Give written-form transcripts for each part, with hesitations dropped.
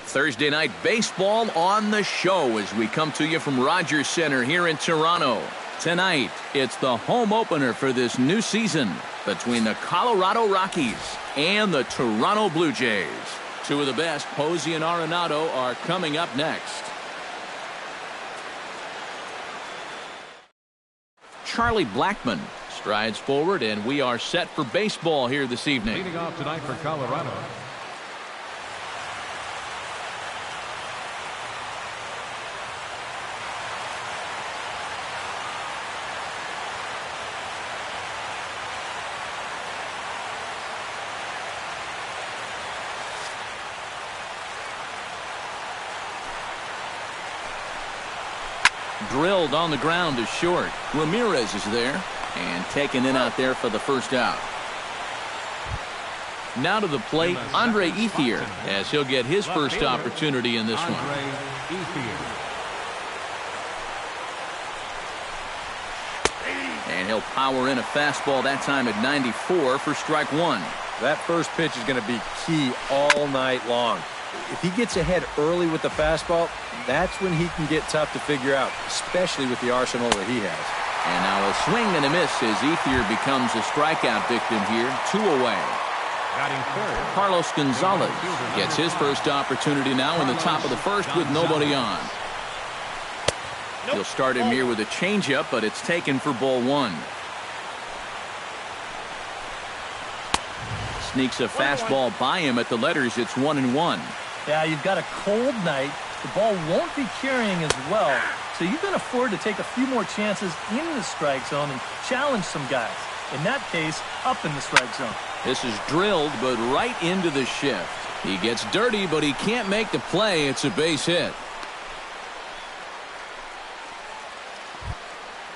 Thursday night baseball on the show as we come to you from Rogers Center here in Toronto. Tonight, it's the home opener for this new season between the Colorado Rockies and the Toronto Blue Jays. Two of the best, Posey and Arenado, are coming up next. Charlie Blackmon strides forward, and we are set for baseball here this evening. Leading off tonight for Colorado. Drilled on the ground is short. Ramirez is there and taken in out there for the first out. Now to the plate, Andre Ethier, as he'll get his first opportunity in this one. And he'll power in a fastball that time at 94 for strike one. That first pitch is going to be key all night long. If he gets ahead early with the fastball, that's when he can get tough to figure out, especially with the arsenal that he has. And now a swing and a miss as Ethier becomes a strikeout victim here. 2 away. Carlos Gonzalez gets his first opportunity now in the top of the first with nobody on. He'll start him here with a changeup, but it's taken for ball one. Sneaks a fastball by him at the letters. It's 1-1. Yeah, you've got a cold night. The ball won't be carrying as well, so you can afford to take a few more chances in the strike zone and challenge some guys. In that case, up in the strike zone. This is drilled, but right into the shift. He gets dirty, but he can't make the play. It's a base hit.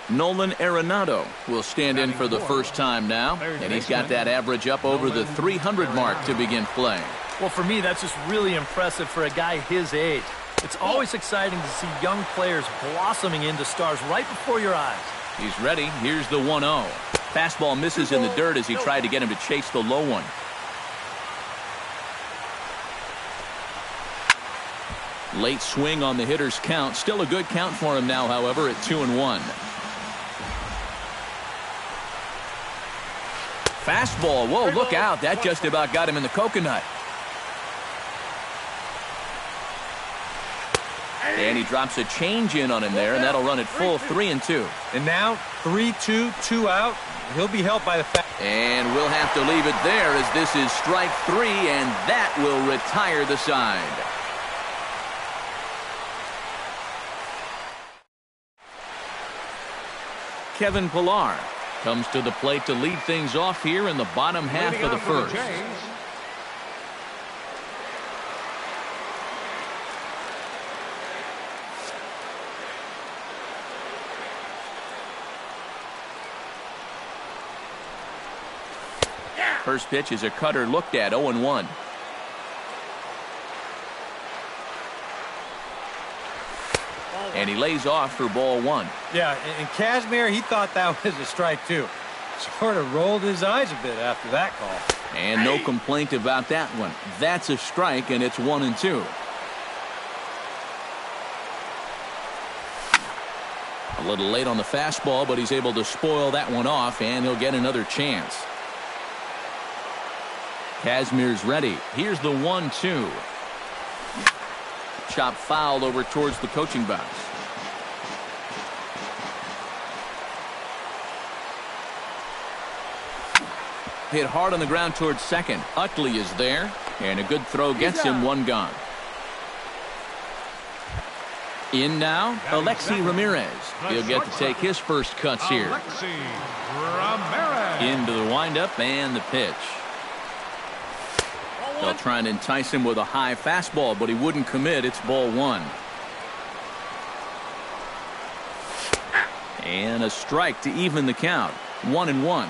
Nolan Arenado will stand in for the first time now, and he's got that average up over the 300 mark to begin play. Well, for me, that's just really impressive for a guy his age. It's always exciting to see young players blossoming into stars right before your eyes. He's ready. Here's the 1-0. Fastball misses in the dirt as he tried to get him to chase the low one. Late swing on the hitter's count. Still a good count for him now, however, at 2-1. Fastball. Whoa, look out. That just about got him in the coconut. And he drops a change in on him there, and that'll run it full 3-2. And now 3-2, 2 out. He'll be helped by the fact. And we'll have to leave it there as this is strike 3, and that will retire the side. Kevin Pillar comes to the plate to lead things off here in the bottom half of the first. First pitch is a cutter looked at, 0-1. And he lays off for ball one. Yeah, and Kazmir, he thought that was a strike too. Sort of rolled his eyes a bit after that call. And no complaint about that one. That's a strike, and it's 1-2. A little late on the fastball, but he's able to spoil that one off, and he'll get another chance. Kazmir's ready. Here's the 1-2. Chop foul over towards the coaching box. Hit hard on the ground towards second. Utley is there, and a good throw gets him, one gone. In now, Alexi Ramirez. He'll get to take his first cuts here. Into the windup and the pitch. They'll try and entice him with a high fastball, but he wouldn't commit. It's ball one. And a strike to even the count. 1-1.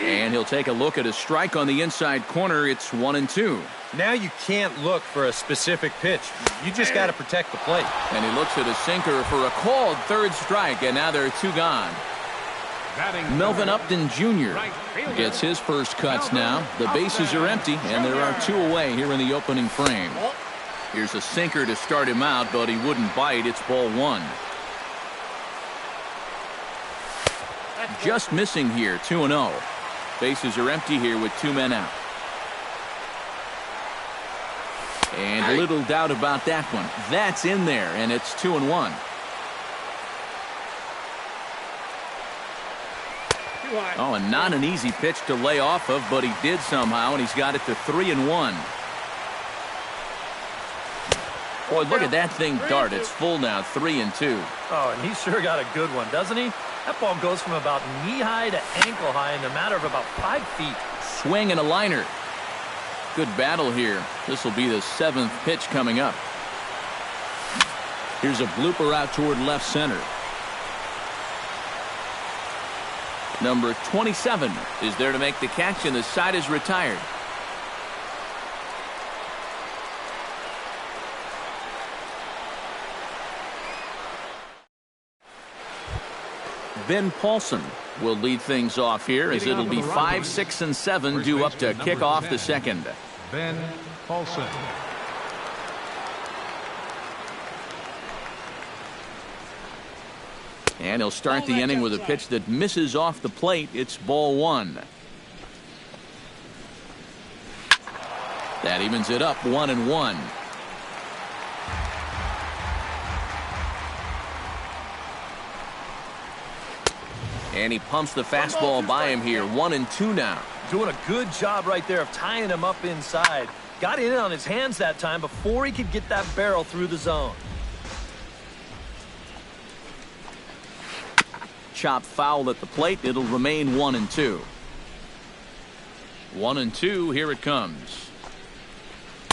And he'll take a look at a strike on the inside corner. It's 1-2. Now you can't look for a specific pitch. You just got to protect the plate. And he looks at a sinker for a called third strike, and now there are two gone. Melvin Upton Jr. gets his first cuts now. The bases are empty, and there are 2 away here in the opening frame. Here's a sinker to start him out, but he wouldn't bite. It's ball 1. Just missing here, 2-0. Bases are empty here with 2 men out. And little doubt about that one. That's in there, and it's 2-1. Oh, and not an easy pitch to lay off of, but he did somehow, and he's got it to 3-1. Boy, look at that thing dart. It's full now, 3-2. Oh, and he sure got a good one, doesn't he? That ball goes from about knee-high to ankle-high in a matter of about 5 feet. Swing and a liner. Good battle here. This will be the 7th pitch coming up. Here's a blooper out toward left center. Number 27 is there to make the catch, and the side is retired. Ben Paulson will lead things off here, as it'll be 5, 6, and 7 due up to kick off the second. Ben Paulson. And he'll start the inning with a pitch that misses off the plate. It's ball 1. That evens it up, 1-1. And he pumps the fastball by him here. 1-2 now. Doing a good job right there of tying him up inside. Got in on his hands that time before he could get that barrel through the zone. Chop foul at the plate. It'll remain 1-2. 1-2. Here it comes.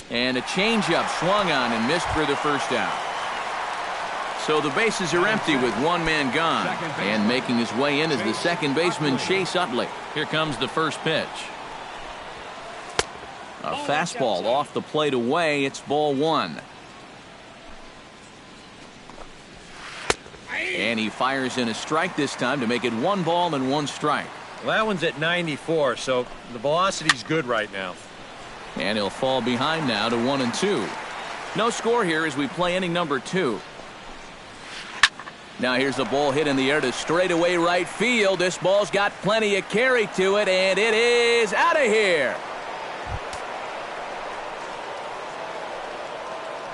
And a changeup swung on and missed for the first out. So the bases are empty with 1 man gone. And making his way in is the second baseman, Chase Utley. Here comes the first pitch. A fastball off the plate away. It's ball 1. And he fires in a strike this time to make it 1 ball and 1 strike. Well, that one's at 94, so the velocity's good right now. And he'll fall behind now to 1-2. No score here as we play inning number 2. Now here's the ball hit in the air to straightaway right field. This ball's got plenty of carry to it, and it is out of here.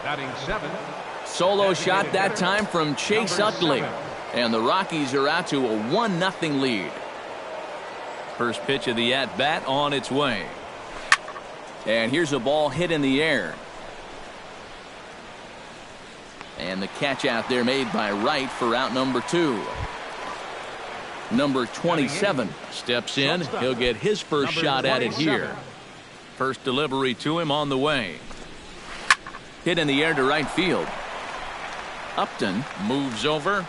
Batting 7. Solo shot that time from Chase Utley. And the Rockies are out to a 1-0 lead. First pitch of the at-bat on its way. And here's a ball hit in the air. And the catch out there made by Wright for out number 2. Number 27 steps in. He'll get his first shot at it here. First delivery to him on the way. Hit in the air to right field. Upton moves over.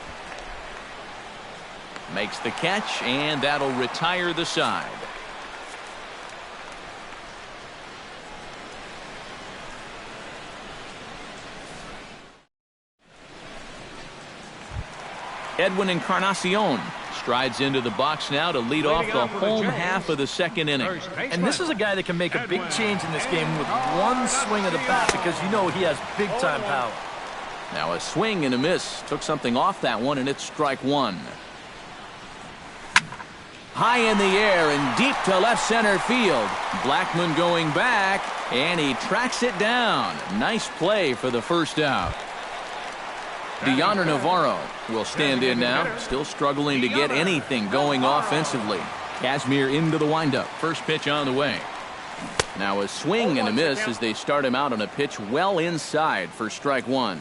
Makes the catch, and that'll retire the side. Edwin Encarnacion strides into the box now to lead off the home half of the second inning. And this is a guy that can make a big change in this game with 1 swing of the bat, because you know he has big-time power. Now a swing and a miss. Took something off that one, and it's strike 1. High in the air and deep to left center field. Blackmon going back, and he tracks it down. Nice play for the first out. Deoner Navarro will stand in now, still struggling to get anything going offensively. Kazmir into the windup. First pitch on the way. Now a swing and a miss as they start him out on a pitch well inside for strike 1.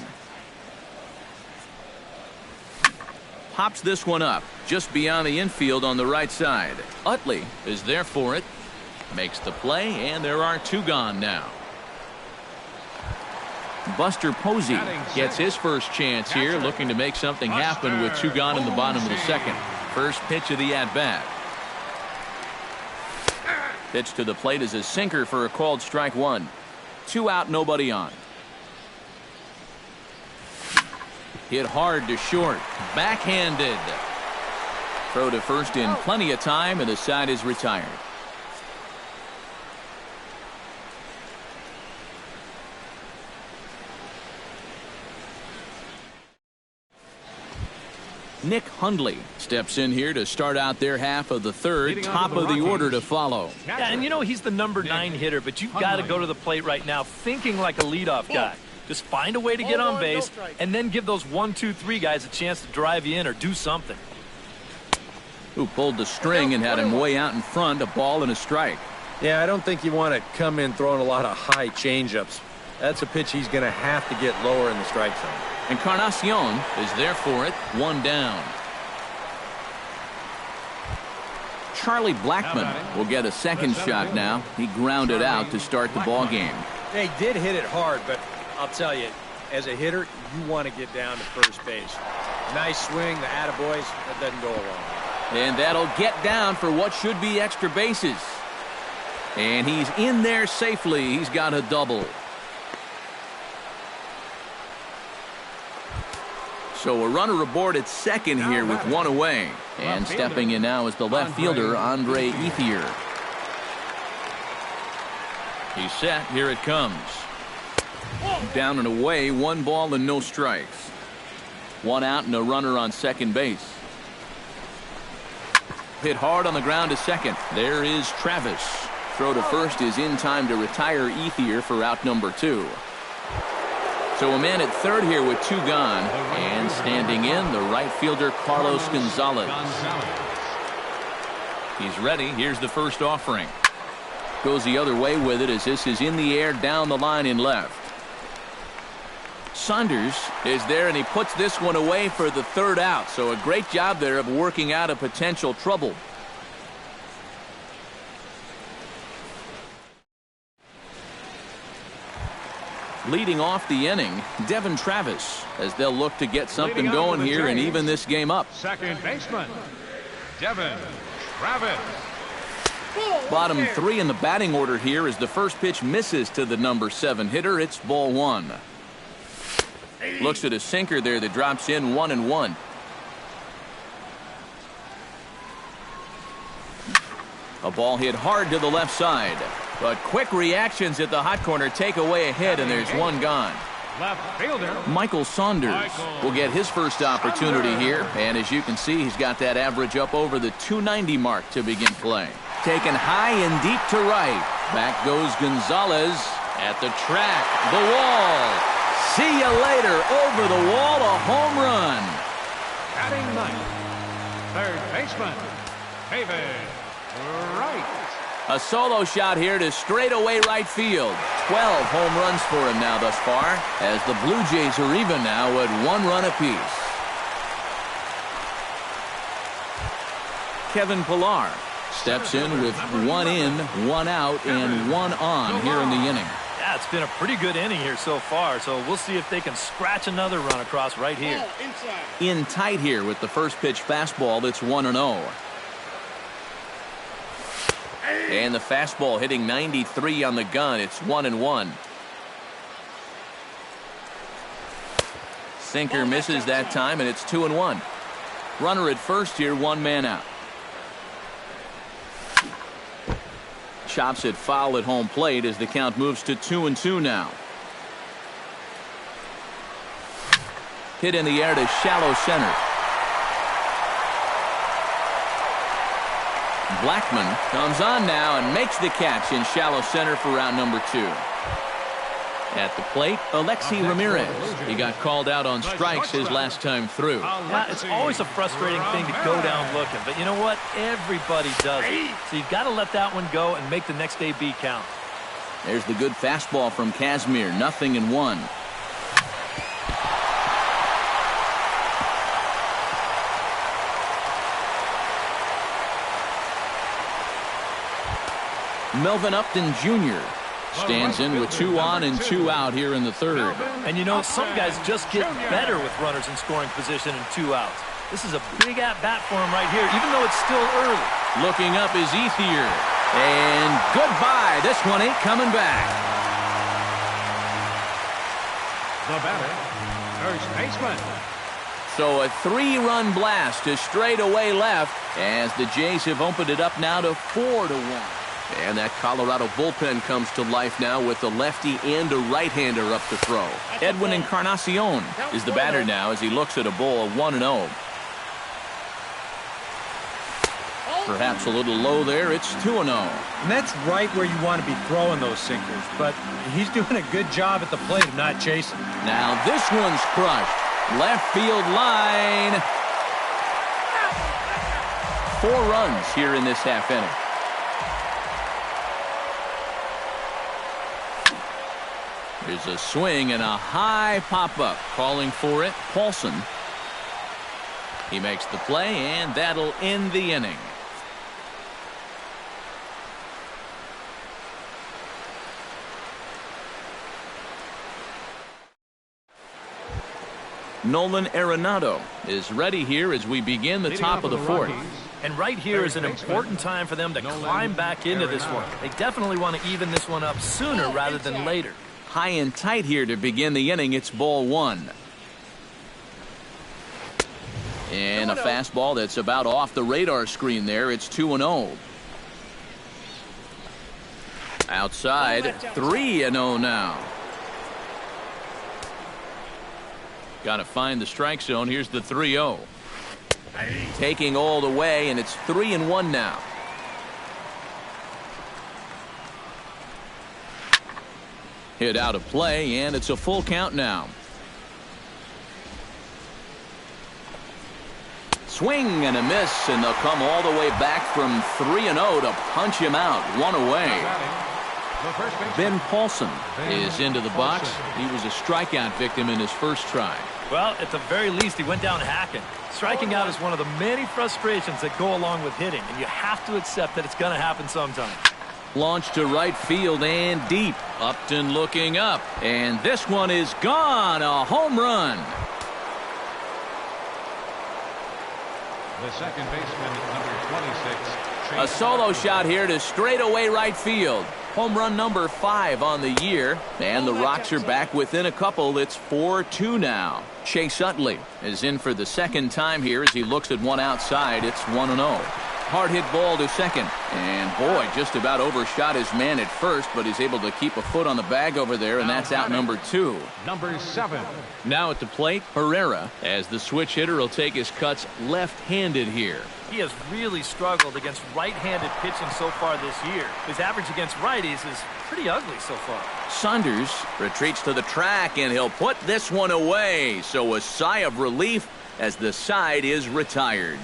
Pops this one up just beyond the infield on the right side. Utley is there for it. Makes the play, and there are 2 gone now. Buster Posey gets his first chance here, looking to make something happen with 2 gone in the bottom of the second. First pitch of the at-bat. Pitch to the plate is a sinker for a called strike 1. 2 out, nobody on. Hit hard to short. Backhanded. Throw to first in plenty of time, and the side is retired. Nick Hundley steps in here to start out their half of the third. Top of the order to follow. Yeah, and you know he's the number 9 hitter, but you've got to go to the plate right now thinking like a leadoff guy. Just find a way to get on base, and then give those 1, 2, 3 guys a chance to drive you in or do something. Who pulled the string and had him way out in front, a ball and a strike. Yeah, I don't think you want to come in throwing a lot of high changeups. That's a pitch he's going to have to get lower in the strike zone. Encarnacion is there for it, 1 down. Charlie Blackmon will get a second shot now. He grounded out to start the ball game. They did hit it hard, but I'll tell you, as a hitter, you want to get down to first base. Nice swing, the attaboys, that doesn't go along. And that'll get down for what should be extra bases. And he's in there safely. He's got a double. So a runner aboard at second here with 1 away. And stepping in now is the left fielder, Andre Ethier. He's set. Here it comes. Down and away, 1 ball and no strikes. 1 out and a runner on second base. Hit hard on the ground to second. There is Travis. Throw to first is in time to retire Ethier for out number 2. So a man at third here with 2 gone. And standing in, the right fielder, Carlos Gonzalez. He's ready. Here's the first offering. Goes the other way with it as this is in the air down the line in left. Saunders is there, and he puts this one away for the 3rd out. So a great job there of working out a potential trouble. Leading off the inning, Devin Travis, as they'll look to get something going here and even this game up. Second baseman, Devin Travis. Bottom 3 in the batting order here as the first pitch misses to the number 7 hitter. It's ball 1. Looks at a sinker there that drops in 1-1. A ball hit hard to the left side. But quick reactions at the hot corner take away a hit, and there's 1 gone. Left fielder Michael Saunders will get his first opportunity here. And as you can see, he's got that average up over the 290 mark to begin play. Taken high and deep to right. Back goes Gonzalez at the track. The wall. See you later. Over the wall, a home run. Batting 9th, third baseman, David Wright. A solo shot here to straightaway right field. 12 home runs for him now thus far, as the Blue Jays are even now at 1 run apiece. Kevin Pillar steps in with 1 in, 1 out, and 1 on here in the inning. Yeah, it's been a pretty good inning here so far, so we'll see if they can scratch another run across right here. In tight here with the first pitch fastball that's 1-0. And the fastball hitting 93 on the gun. It's 1-1. Sinker misses that time, and it's 2-1. Runner at first here, 1 man out. Chops it foul at home plate as the count moves to 2-2 now. Hit in the air to shallow center. Blackmon comes on now and makes the catch in shallow center for round number 2. At the plate, Alexi Ramirez. He got called out on strikes his last time through. Yeah, it's always a frustrating thing to go down looking, but you know what? Everybody does it. So you've got to let that one go and make the next AB count. There's the good fastball from Kazmir. 0-1. Melvin Upton Jr. stands in with 2 on and 2 out here in the 3rd. And you know, some guys just get better with runners in scoring position and 2 outs. This is a big at-bat for him right here, even though it's still early. Looking up is Ethier. And goodbye. This one ain't coming back. The batter, first baseman, So a 3-run blast to straightaway left as the Jays have opened it up now to 4-1. And that Colorado bullpen comes to life now with a lefty and a right-hander up to throw. Edwin Encarnacion is the batter now as he looks at a bowl of 1-0. Perhaps a little low there. It's 2-0. And that's right where you want to be throwing those sinkers. But he's doing a good job at the plate of not chasing. Now this one's crushed. Left field line. 4 runs here in this half inning. There's a swing and a high pop-up. Calling for it, Paulson. He makes the play, and that'll end the inning. Nolan Arenado is ready here as we begin the top of the 4th. And right here is an important time for them to climb back into this one. They definitely want to even this one up sooner rather than later. High and tight here to begin the inning. It's ball 1. And a fastball that's about off the radar screen there. It's 2-0. Outside, 3-0 now. Got to find the strike zone. Here's the 3-0. Taking all the way, and it's 3-1 now. Hit out of play, and it's a full count now. Swing and a miss, and they'll come all the way back from 3-0 to punch him out. 1 away. Ben Paulson is into the box. He was a strikeout victim in his first try. Well, at the very least, he went down hacking. Striking out is one of the many frustrations that go along with hitting, and you have to accept that it's going to happen sometime. Launched to right field and deep. Upton looking up, and this one is gone. A home run. The second baseman, number 26. A solo shot here to straightaway right field. Home run number 5 on the year, and the Rocks are back within a couple. It's 4-2 now. Chase Utley is in for the second time here as he looks at one outside. It's 1-0. Hard hit ball to second, and boy, just about overshot his man at first, but he's able to keep a foot on the bag over there, and that's out number 2. Number 7. Now at the plate, Herrera, as the switch hitter will take his cuts left-handed here. He has really struggled against right-handed pitching so far this year. His average against righties is pretty ugly so far. Saunders retreats to the track, and he'll put this one away. So a sigh of relief as the side is retired.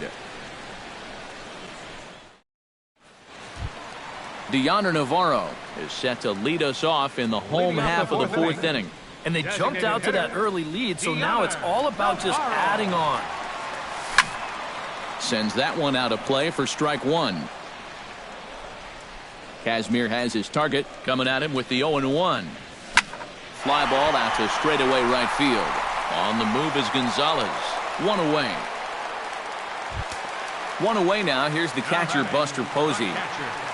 Deoner Navarro is set to lead us off in the home half of the 4th inning. And they jumped out to that early lead, so now it's all about just adding on. Sends that one out of play for strike 1. Kazmir has his target coming at him with the 0-1. Fly ball out to straightaway right field. On the move is Gonzalez. 1 away. 1 away now. Here's the catcher, Buster Posey.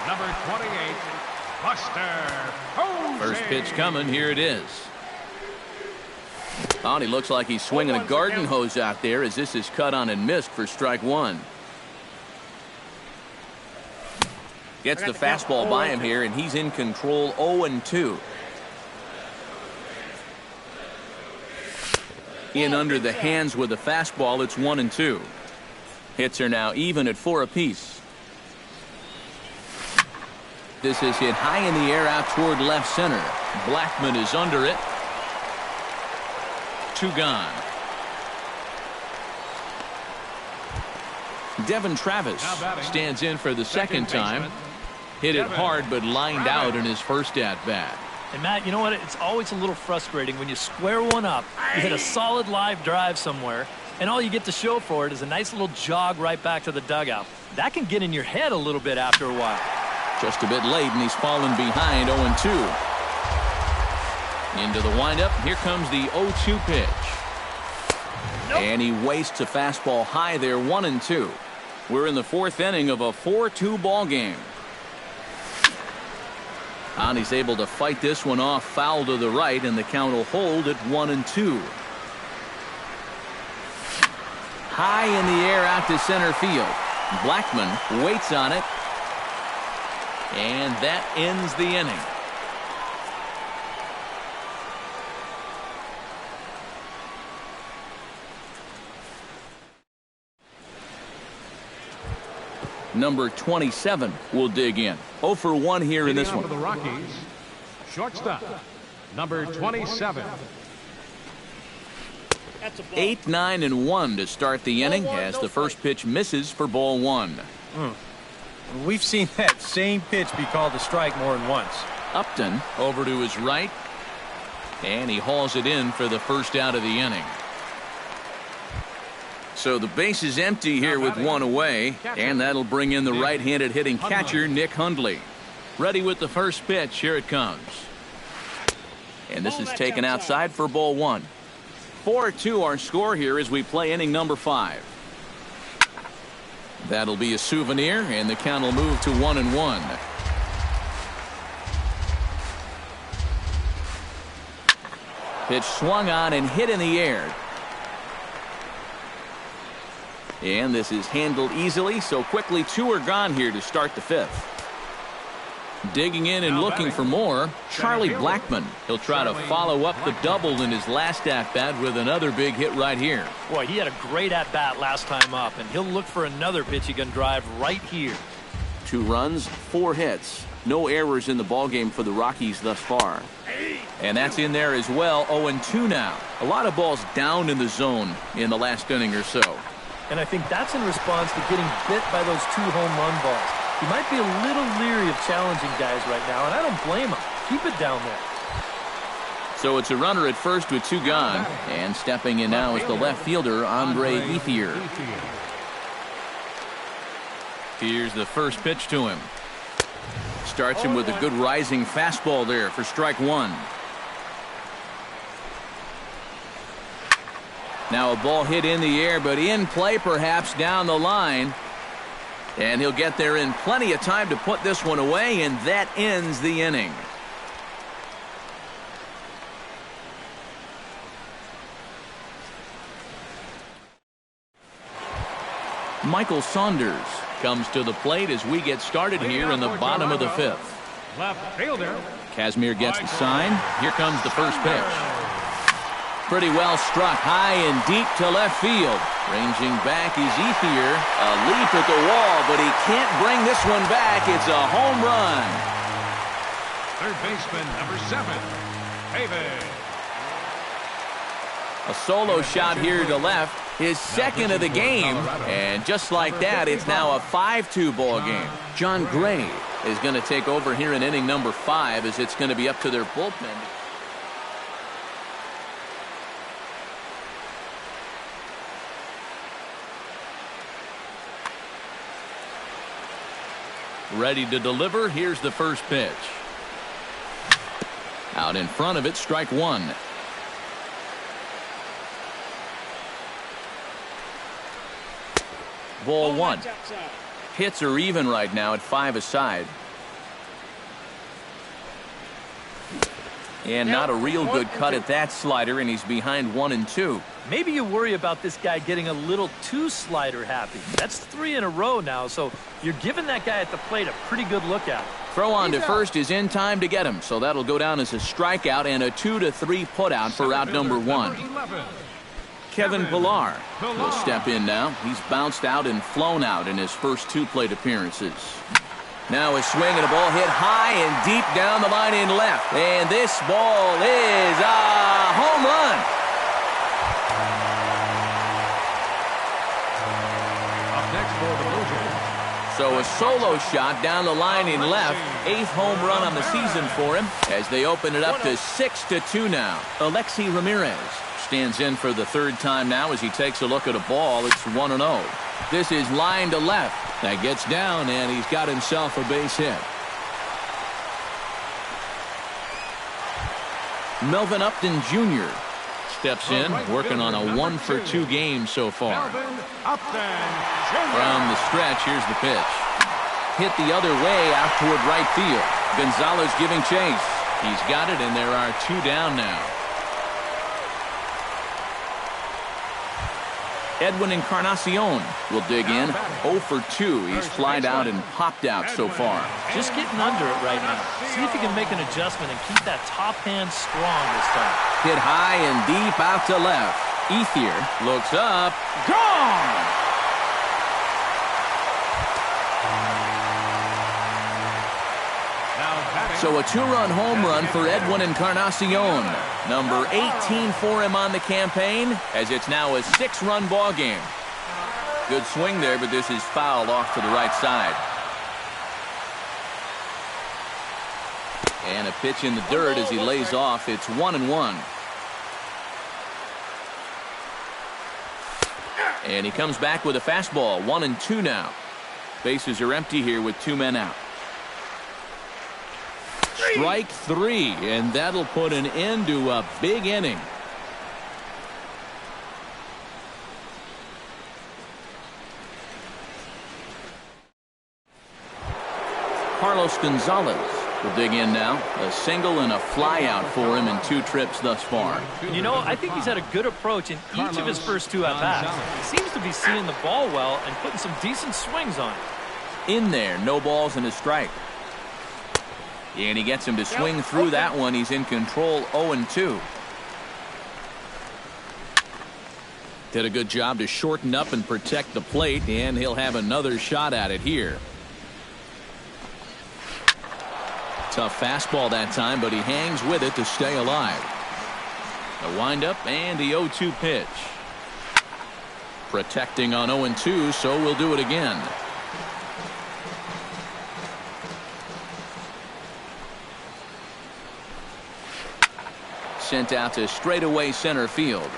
Number 28, Buster Posey. First pitch coming. Here it is. Oh, and he looks like he's swinging a garden hose out there as this is cut on and missed for strike 1. Gets the fastball by him here, and he's in control. 0-2. In under the hands with a fastball. It's 1-2. Hits are now even at 4 apiece. This is hit high in the air out toward left center. Blackman is under it. 2 gone. Devin Travis stands in for the second time. Hit it hard, but lined out in his first at-bat. And Matt, you know what? It's always a little frustrating when you square one up, you hit a solid live drive somewhere, and all you get to show for it is a nice little jog right back to the dugout. That can get in your head a little bit after a while. Just a bit late, and he's fallen behind. 0-2. Into the windup. Here comes the 0-2 pitch. Nope. And he wastes a fastball high there. 1-2. We're in the 4th inning of a 4-2 ball game. And he's able to fight this one off, foul to the right, and the count will hold at 1-2. high in the air out to center field. Blackman waits on it. And that ends the inning. Number 27 will dig in. 0 for 1 here in this one. For the Rockies, shortstop, number 27. 8, 9, and 1 to start the inning as the first pitch misses for ball 1. We've seen that same pitch be called a strike more than once. Upton over to his right, and he hauls it in for the first out of the inning. So the base is empty here with 1 away, and that'll bring in the right-handed hitting catcher, Nick Hundley. Ready with the first pitch. Here it comes. And this is taken outside for ball 1. 4-2 our score here as we play inning number 5. That'll be a souvenir, and the count will move to 1-1. Pitch swung on and hit in the air. And this is handled easily, so quickly 2 are gone here to start the 5th. Digging in and looking for more, Charlie Blackman. He'll try to follow up the double in his last at-bat with another big hit right here. Boy, he had a great at-bat last time up, and he'll look for another pitch he can drive right here. 2 runs, 4 hits. No errors in the ballgame for the Rockies thus far. And that's in there as well. 0-2 now. A lot of balls down in the zone in the last inning or so. And I think that's in response to getting bit by those 2 home run balls. He might be a little leery of challenging guys right now, and I don't blame him. Keep it down there. So it's a runner at first with 2 gone. And stepping in now is the left fielder, Andre Ethier. Here's the first pitch to him. Starts him with a good rising fastball there for strike 1. Now a ball hit in the air, but in play perhaps down the line. And he'll get there in plenty of time to put this one away, and that ends the inning. Michael Saunders comes to the plate as we get started here in the bottom of the 5th. Left fielder. Casimir gets the sign. Here comes the first pitch. Pretty well struck high and deep to left field. Ranging back is Ethier. A leap at the wall, but he can't bring this one back. It's a home run. Third baseman, number 7, David. A solo shot here to left. His second of the game. And just like that, it's now a 5-2 ball game. John Gray is going to take over here in inning number 5 as it's going to be up to their bullpen. Ready to deliver. Here's the first pitch. Out in front of it, strike 1. Ball 1. Hits are even right now at 5 aside. And not a real good cut at that slider, and he's behind 1-2. Maybe you worry about this guy getting a little too slider happy. That's 3 in a row now, so you're giving that guy at the plate a pretty good look at. Throw on to first is in time to get him, so that'll go down as a strikeout and a 2-3 putout for out number 1. Kevin Pillar will step in now. He's bounced out and flown out in his first 2 plate appearances. Now a swing and a ball hit high and deep down the line in left. And this ball is a home run. Up next for the Blue Jays. So a solo shot down the line in left. 8th home run on the season for him as they open it up to 6-2 now. Alexi Ramirez stands in for the 3rd time now as he takes a look at a ball. It's 1-0. This is line to left. That gets down, and he's got himself a base hit. Melvin Upton Jr. steps in, working on a 1-for-2 game so far. From the stretch, here's the pitch. Hit the other way out toward right field. Gonzalez giving chase. He's got it, and there are 2 down now. Edwin Encarnacion will dig in. 0 for 2. He's flied out and popped out so far. Just getting under it right now. See if he can make an adjustment and keep that top hand strong this time. Hit high and deep out to left. Ethier looks up. Gone! So a 2-run home run for Edwin Encarnacion. Number 18 for him on the campaign, as it's now a 6-run ball game. Good swing there, but this is fouled off to the right side. And a pitch in the dirt as he lays off. It's 1-1. And he comes back with a fastball. 1-2 now. Bases are empty here with 2 men out. Strike 3, and that'll put an end to a big inning. Carlos Gonzalez will dig in now. A single and a fly out for him in 2 trips thus far. You know, I think he's had a good approach in each of his first 2 at-bats. He seems to be seeing the ball well and putting some decent swings on it. In there, no balls and a strike. And he gets him to swing through that one. He's in control. 0-2. Did a good job to shorten up and protect the plate, and he'll have another shot at it here. Tough fastball that time, but he hangs with it to stay alive. A windup and the 0-2 pitch. Protecting on 0-2, so we'll do it again. Sent out to straightaway center field.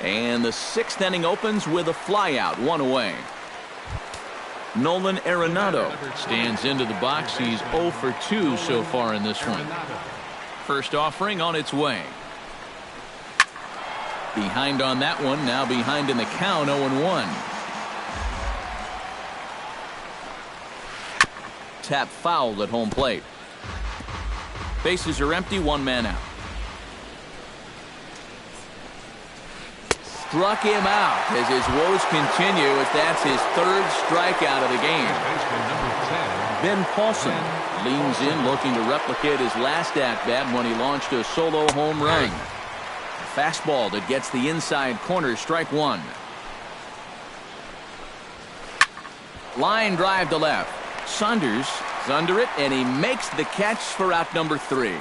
And the 6th inning opens with a flyout, 1 away. Nolan Arenado stands into the box. He's 0 for 2 so far in this one. First offering on its way. Behind on that one, now behind in the count, 0-1. Tap fouled at home plate. Bases are empty, 1 man out. Struck him out as his woes continue, as that's his 3rd strikeout of the game. Ben Paulson leans in, looking to replicate his last at-bat when he launched a solo home run. Fastball that gets the inside corner, strike 1. Line drive to left. Saunders is under it, and he makes the catch for out number 3.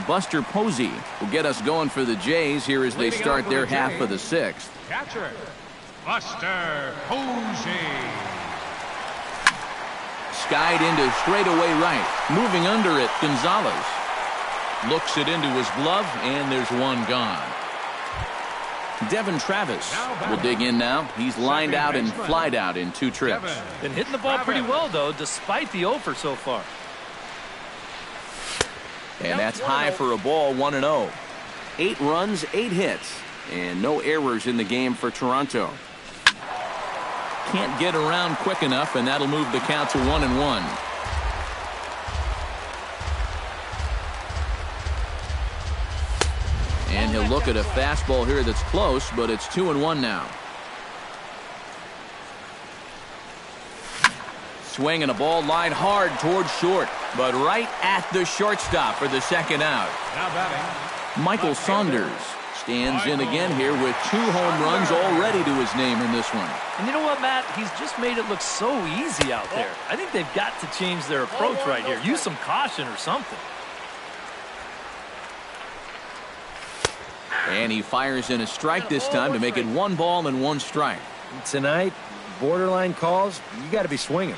Buster Posey will get us going for the Jays here as they start their half of the 6th. Catcher, Buster Posey. Skied into straightaway right. Moving under it, Gonzalez. Looks it into his glove, and there's 1 gone. Devin Travis will dig in now. He's lined out and flied out in 2 trips. Been hitting the ball pretty well, though, despite the 0 for so far. And that's high for a ball, 1-0. 8 runs, 8 hits, and no errors in the game for Toronto. Can't get around quick enough, and that'll move the count to 1-1. And he'll look at a fastball here that's close, but it's 2-1 now. Swing and a ball lined hard towards short, but right at the shortstop for the 2nd out. Now batting, Michael Saunders stands in again here with 2 home runs already to his name in this one. And you know what, Matt? He's just made it look so easy out there. I think they've got to change their approach right here. Use some caution or something. And he fires in a strike this time to make it 1 ball and 1 strike. Tonight, borderline calls, you got to be swinging.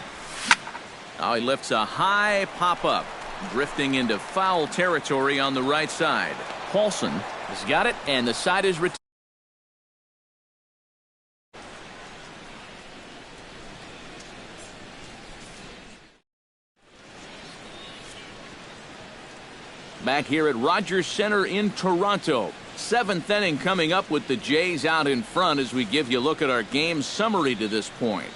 Now he lifts a high pop-up, drifting into foul territory on the right side. Paulson has got it, and the side is retired. Back here at Rogers Center in Toronto. 7th inning coming up with the Jays out in front as we give you a look at our game summary to this point.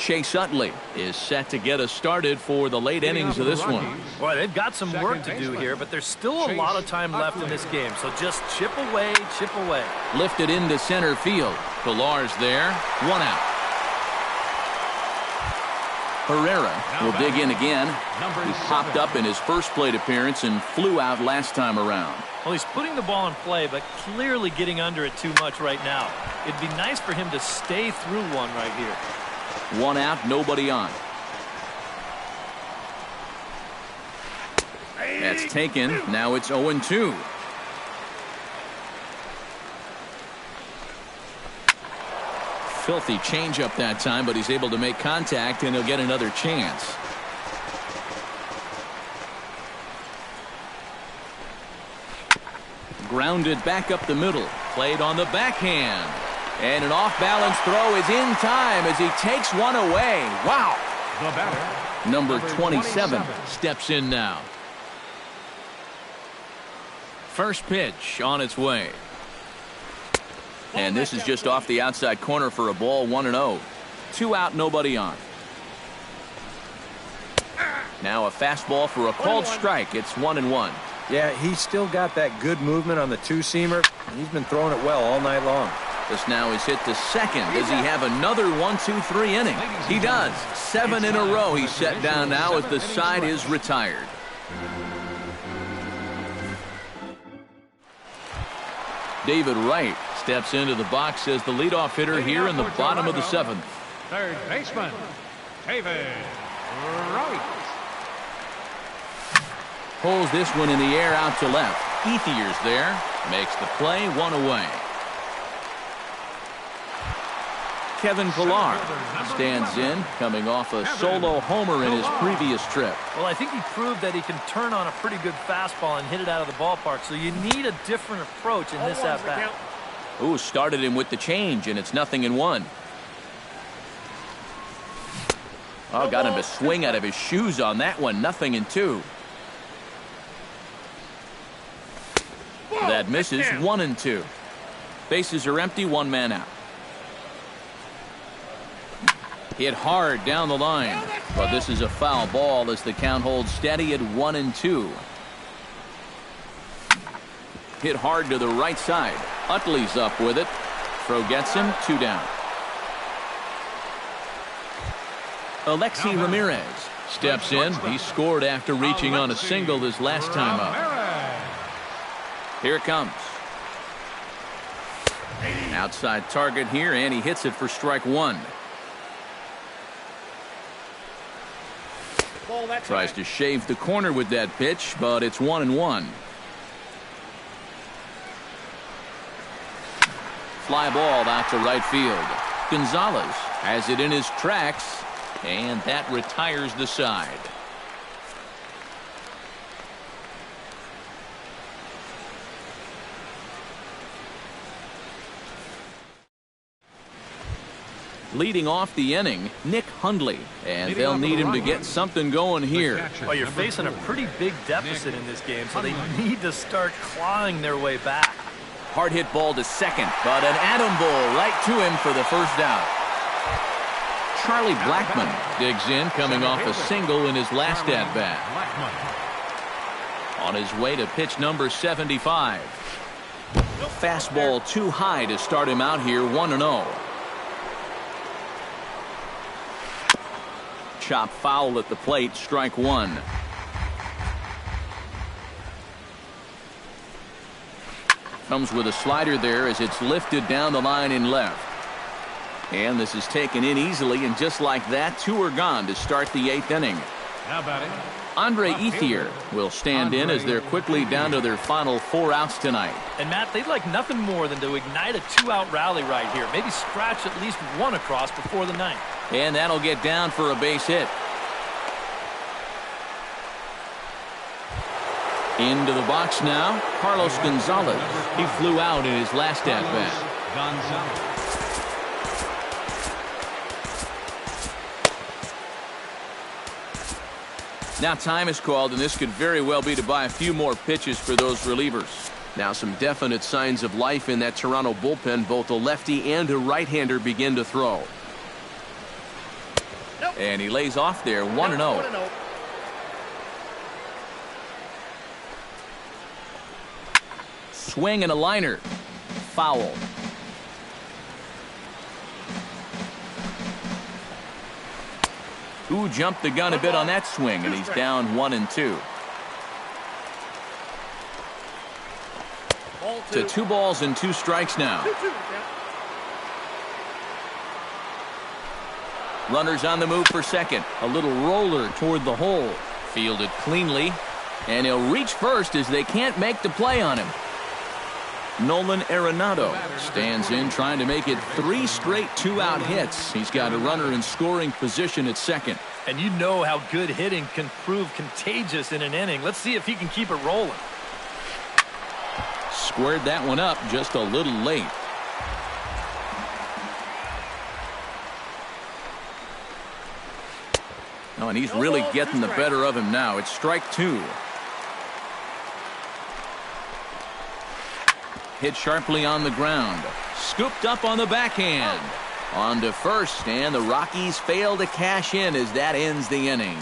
Chase Utley is set to get us started for the late innings of this one. Boy, they've got some work to do here, but there's still a lot of time left in this game, so just chip away, chip away. Lifted into center field. Pilar's there. 1 out. Herrera will dig in again. He popped up in his first plate appearance and flew out last time around. Well, he's putting the ball in play, but clearly getting under it too much right now. It'd be nice for him to stay through one right here. 1 out, nobody on. That's taken. Now it's 0-2. Filthy changeup that time, but he's able to make contact, and he'll get another chance. Grounded back up the middle. Played on the backhand. And an off-balance throw is in time as he takes one away. Wow. The batter, Number 27 steps in now. First pitch on its way. And this is just off the outside corner for a ball. 1-0. 2 out, nobody on. Now a fastball for a called strike. It's 1-1. Yeah, he's still got that good movement on the two-seamer. He's been throwing it well all night long. This now is hit to second. Does he have another 1-2-3 inning? He does. 7 in a row he's set down now as the side is retired. David Wright steps into the box as the leadoff hitter here in the bottom of the 7th. third baseman, David Wright. Pulls this one in the air out to left. Ethier's there. Makes the play. 1 away. Kevin Pilar stands in, coming off a solo homer in his previous trip. Well, I think he proved that he can turn on a pretty good fastball and hit it out of the ballpark, so you need a different approach in this at-bat. Ooh, started him with the change, and it's 0-1. Oh, got him to swing out of his shoes on that one. 0-2. That misses. 1-2. Bases are empty. 1 man out. Hit hard down the line, but this is a foul ball as the count holds steady at 1-2. Hit hard to the right side. Utley's up with it. Throw gets him. 2 down. Alexi Ramirez steps in. He scored after reaching on a single this last time up. Here it comes. Outside target here, and he hits it for strike 1. Tries to shave the corner with that pitch, but it's 1-1. Fly ball out to right field. Gonzalez has it in his tracks, and that retires the side. Leading off the inning, Nick Hundley, and they'll need him to get something going here. Well, you're facing a pretty big deficit in this game, so they need to start clawing their way back. Hard hit ball to second, but an atom ball right to him for the first out. Charlie Blackmon digs in, coming off a single in his last at-bat. On his way to pitch number 75. Fastball too high to start him out here. 1-0. Chop foul at the plate. Strike 1. Comes with a slider there as it's lifted down the line in left. And this is taken in easily, and just like that, 2 are gone to start the 8th inning. Now batting, Andre Ethier will stand in as they're quickly down to their final 4 outs tonight. And Matt, they'd like nothing more than to ignite a 2-out rally right here. Maybe scratch at least 1 across before the 9th. And that'll get down for a base hit. Into the box now, Carlos Gonzalez. He flew out in his last at-bat. Gonzalez. Now time is called, and this could very well be to buy a few more pitches for those relievers. Now some definite signs of life in that Toronto bullpen. Both a lefty and a right-hander begin to throw. And he lays off there 1-0. Swing and a liner. Foul. Who jumped the gun a bit on that swing, and he's down 1-2. To 2 balls and 2 strikes now. Runners on the move for second. A little roller toward the hole. Fielded cleanly. And he'll reach first as they can't make the play on him. Nolan Arenado stands in, trying to make it 3 straight 2-out hits. He's got a runner in scoring position at second. And you know how good hitting can prove contagious in an inning. Let's see if he can keep it rolling. Squared that one up just a little late. Oh, and he's really getting the better of him now. It's strike 2. Hit sharply on the ground. Scooped up on the backhand. On to first, and the Rockies fail to cash in as that ends the inning.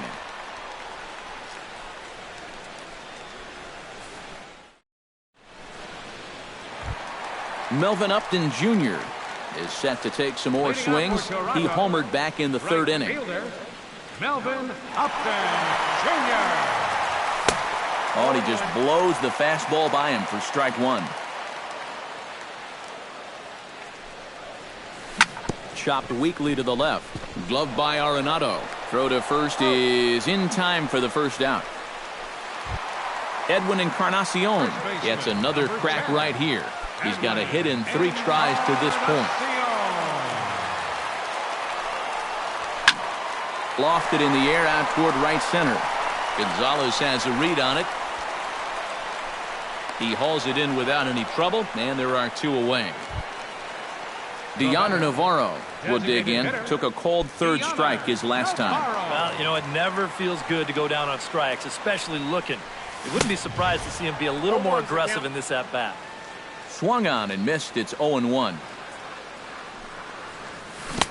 Melvin Upton Jr. is set to take some more swings. He homered back in the 3rd inning. Melvin Upton Jr. Oh, and he just blows the fastball by him for strike 1. Chopped weakly to the left. Gloved by Arenado. Throw to first is in time for the first out. Edwin Encarnacion gets another crack right here. He's got a hit in 3 tries to this point. Lofted in the air out toward right center. Gonzalez has a read on it. He hauls it in without any trouble, and there are 2 away. Deoner Navarro will dig in. Took a cold 3rd strike his last time. Well, you know, it never feels good to go down on strikes, especially looking. You wouldn't be surprised to see him be a little more aggressive in this at-bat. Swung on and missed. It's 0-1.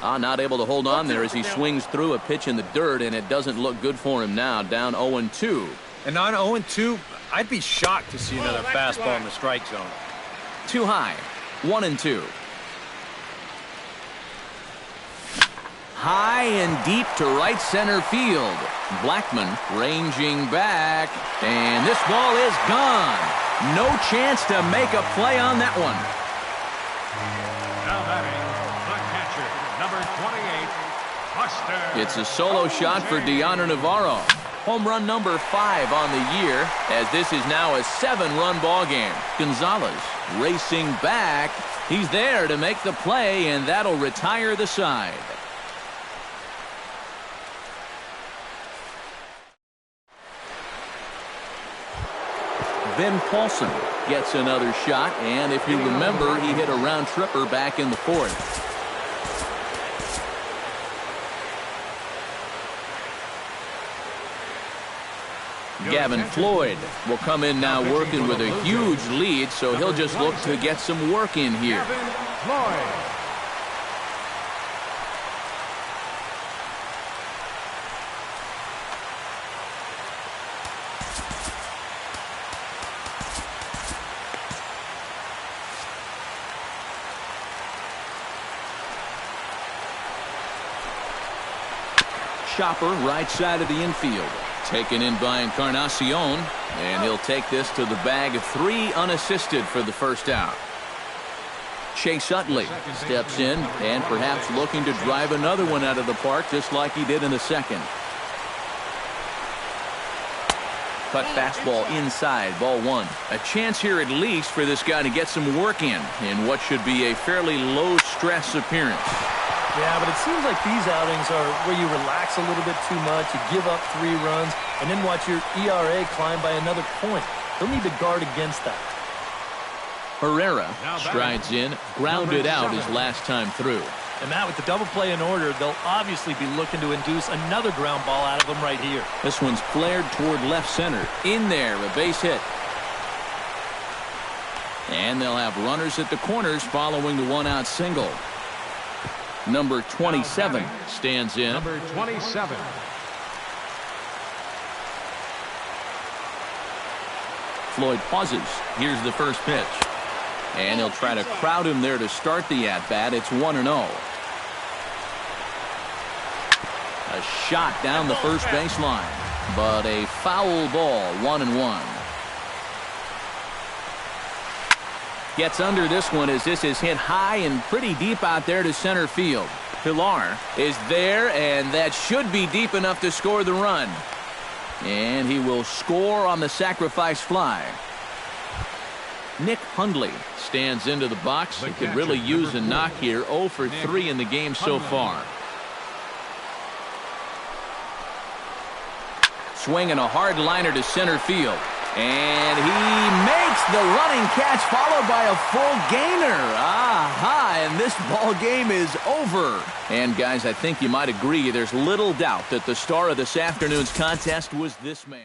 Not able to hold on there as he swings through a pitch in the dirt, and it doesn't look good for him now. Down 0-2. And on 0-2, I'd be shocked to see another fastball in the strike zone. Too high. 1-2. High and deep to right center field. Blackman ranging back, and this ball is gone. No chance to make a play on that one. Now batting, the catcher, number 28, Buster. It's a solo shot for Deoner Navarro. Home run number 5 on the year, as this is now a 7-run ball game. Gonzalez racing back. He's there to make the play, and that'll retire the side. Ben Paulson gets another shot, and if you remember, he hit a round tripper back in the 4th. Gavin Floyd will come in now working with a huge lead, so he'll just look to get some work in here. Gavin Floyd. Chopper right side of the infield. Taken in by Encarnacion, and he'll take this to the bag of 3 unassisted for the first out. Chase Utley steps in and perhaps looking to drive another one out of the park just like he did in the 2nd. Cut fastball inside, ball 1. A chance here at least for this guy to get some work in what should be a fairly low stress appearance. Yeah, but it seems like these outings are where you relax a little bit too much, you give up 3 runs, and then watch your ERA climb by another point. They'll need to guard against that. Herrera strides in, grounded out his last time through. And Matt, with the double play in order, they'll obviously be looking to induce another ground ball out of him right here. This one's flared toward left center. In there, a base hit. And they'll have runners at the corners following the 1-out single. Number 27 stands in. Number 27. Floyd pauses. Here's the first pitch. And he'll try to crowd him there to start the at-bat. It's 1-0. A shot down the first baseline, but a foul ball, 1-1. Gets under this one as this is hit high and pretty deep out there to center field. Pilar is there, and that should be deep enough to score the run. And he will score on the sacrifice fly. Nick Hundley stands into the box. He could really use a knock here. 0 for 3 in the game so far. Swinging a hard liner to center field. And he makes the running catch, followed by a full gainer. Aha, and this ball game is over. And guys, I think you might agree there's little doubt that the star of this afternoon's contest was this man.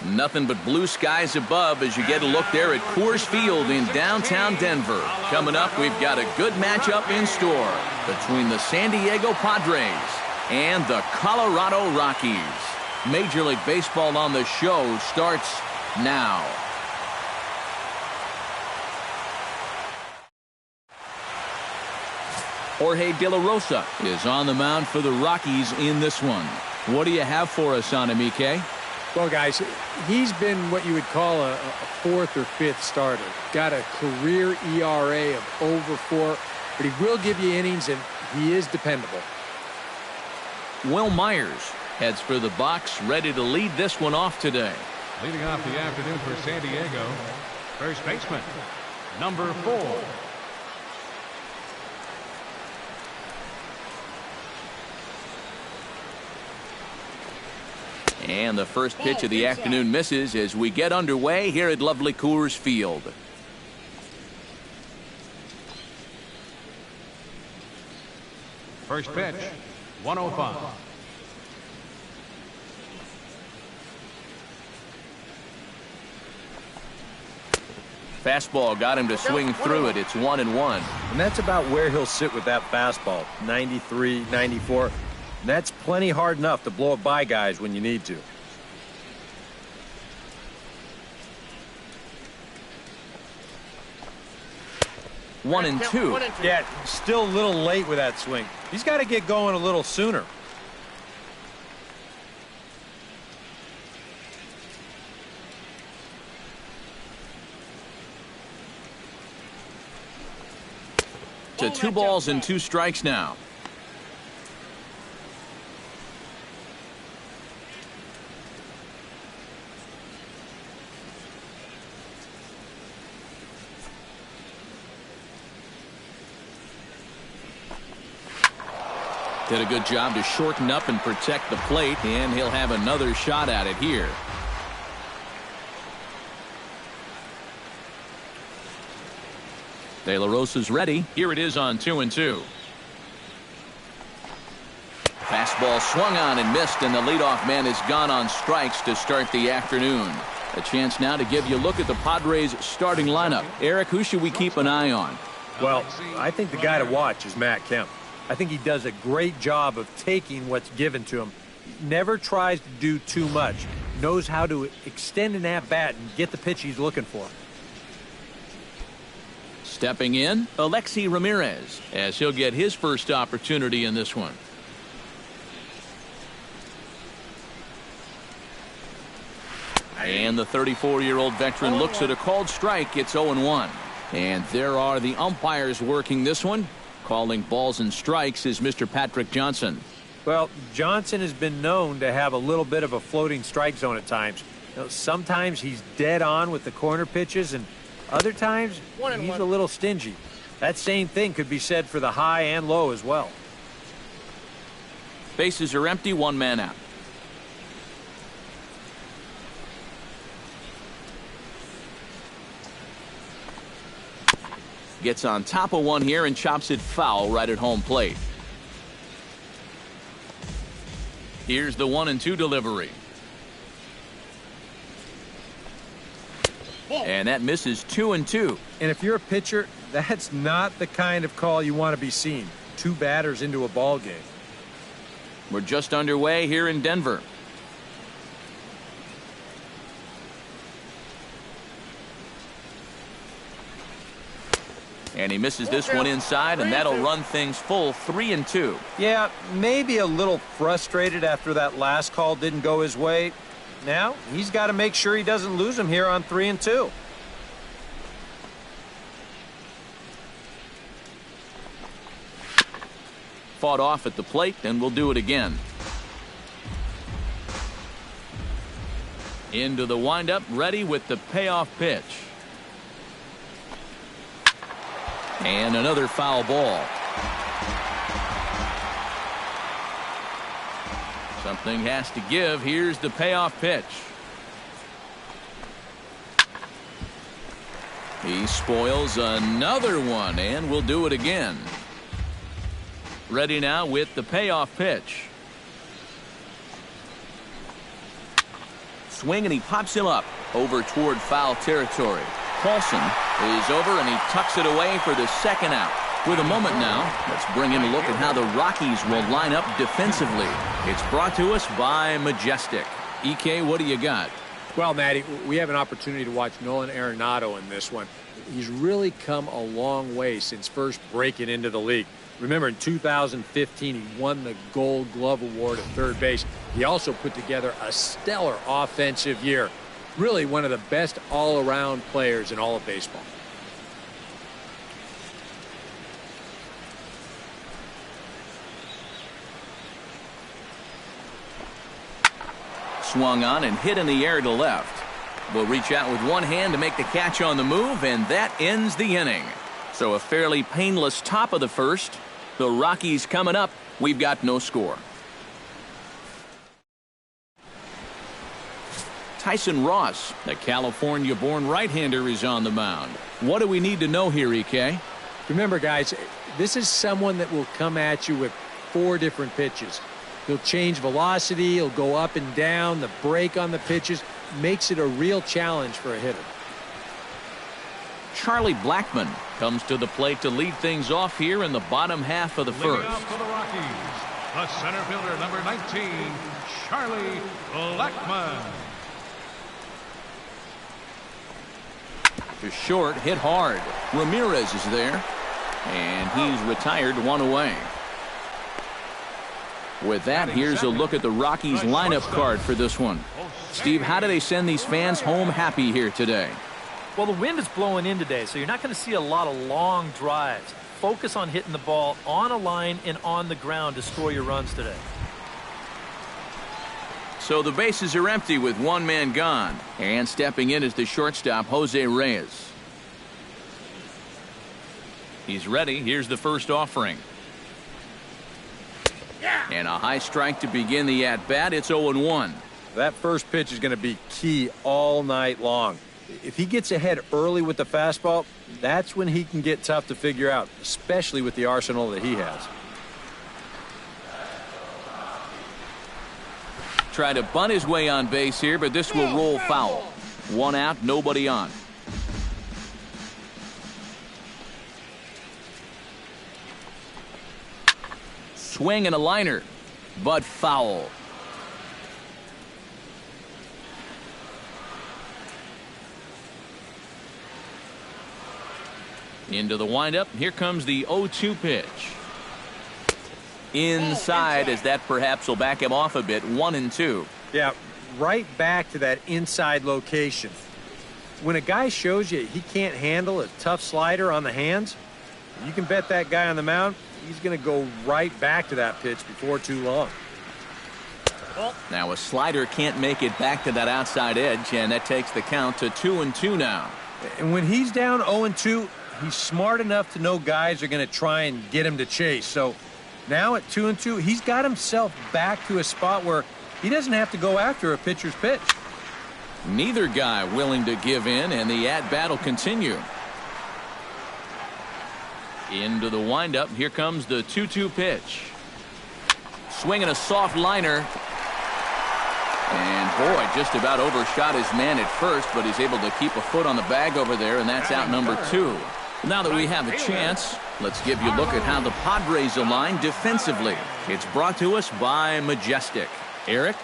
Nothing but blue skies above as you get a look there at Coors Field in downtown Denver. Coming up, we've got a good matchup in store between the San Diego Padres and the Colorado Rockies. Major League Baseball on the Show starts now. Jorge De La Rosa is on the mound for the Rockies in this one. What do you have for us on him, EK? Well, guys, he's been what you would call a fourth or fifth starter. Got a career ERA of over 4, but he will give you innings, and he is dependable. Will Myers heads for the box, ready to lead this one off today. Leading off the afternoon for San Diego, first baseman, number 4. And the first pitch of the afternoon misses as we get underway here at lovely Coors Field. First pitch, 105. Fastball got him to swing through it. It's 1-1. And that's about where he'll sit with that fastball, 93, 94. And that's plenty hard enough to blow it by guys when you need to. One and two. Yeah, still a little late with that swing. He's got to get going a little sooner. To 2 balls and 2 strikes now. Did a good job to shorten up and protect the plate, and he'll have another shot at it here. De La Rosa's ready. Here it is on 2-2. Fastball swung on and missed, and the leadoff man is gone on strikes to start the afternoon. A chance now to give you a look at the Padres starting lineup. Eric, who should we keep an eye on? Well, I think the guy to watch is Matt Kemp. I think he does a great job of taking what's given to him. Never tries to do too much. Knows how to extend an at-bat and get the pitch he's looking for. Stepping in, Alexi Ramirez, as he'll get his first opportunity in this one. And the 34-year-old veteran looks at a called strike. It's 0-1. And there are the umpires working this one. Calling balls and strikes is Mr. Patrick Johnson. Well, Johnson has been known to have a little bit of a floating strike zone at times. You know, sometimes he's dead on with the corner pitches, and other times he's a little stingy. That same thing could be said for the high and low as well. Bases are empty, 1 man out. Gets on top of one here and chops it foul right at home plate. Here's the 1-2 delivery. And that misses 2-2. And if you're a pitcher, that's not the kind of call you want to be seeing. 2 batters into a ball game. We're just underway here in Denver. And he misses this one inside, and that'll run things full 3-2. Yeah, maybe a little frustrated after that last call didn't go his way. Now he's got to make sure he doesn't lose him here on 3-2. Fought off at the plate, and we'll do it again. Into the windup, ready with the payoff pitch. And another foul ball. Something has to give. Here's the payoff pitch. He spoils another one, and we'll do it again. Ready now with the payoff pitch. Swing, and he pops him up over toward foul territory. Paulson is over, and he tucks it away for the second out. With a moment now, let's bring in a look at how the Rockies will line up defensively. It's brought to us by Majestic. EK, what do you got? Well, Matty, we have an opportunity to watch Nolan Arenado in this one. He's really come a long way since first breaking into the league. Remember, in 2015, he won the Gold Glove Award at third base. He also put together a stellar offensive year. Really one of the best all-around players in all of baseball. Swung on and hit in the air to left. Will reach out with one hand to make the catch on the move, and that ends the inning. So a fairly painless top of the first. The Rockies coming up. We've got no score. Tyson Ross, the California-born right-hander, is on the mound. What do we need to know here, EK? Remember, guys, this is someone that will come at you with 4 different pitches. He'll change velocity, he'll go up and down, the break on the pitches makes it a real challenge for a hitter. Charlie Blackmon comes to the plate to lead things off here in the bottom half of the Leading first. off for the Rockies, the center fielder, number 19, Charlie Blackmon. To short, hit hard. Ramirez is there, and he's retired, one away. With that, here's a look at the Rockies lineup card for this one. Steve, how do they send these fans home happy here today? Well, the wind is blowing in today, so you're not going to see a lot of long drives. Focus on hitting the ball on a line and on the ground to score your runs today. So the bases are empty with one man gone. And stepping in is the shortstop, Jose Reyes. He's ready. Here's the first offering. And a high strike to begin the at-bat. It's 0-1. That first pitch is going to be key all night long. If he gets ahead early with the fastball, that's when he can get tough to figure out, especially with the arsenal that he has. Try to bunt his way on base here, but this will roll foul. One out, nobody on. Swing and a liner, but foul. Into the windup. Here comes the 0-2 pitch. Inside, as that perhaps will back him off a bit. 1-2. Yeah, right back to that inside location. When a guy shows you he can't handle a tough slider on the hands, you can bet that guy on the mound, he's going to go right back to that pitch before too long. Now a slider can't make it back to that outside edge, and that takes the count to 2-2 now. And when he's down 0-2, he's smart enough to know guys are going to try and get him to chase. So now at 2-2, he's got himself back to a spot where he doesn't have to go after a pitcher's pitch. Neither guy willing to give in, and the at-bat will continue. Into the windup. Here comes the 2-2 pitch. Swinging a soft liner. And boy, just about overshot his man at first, but he's able to keep a foot on the bag over there, and that's out number 2. Now that we have a chance, let's give you a look at how the Padres align defensively. It's brought to us by Majestic. Eric?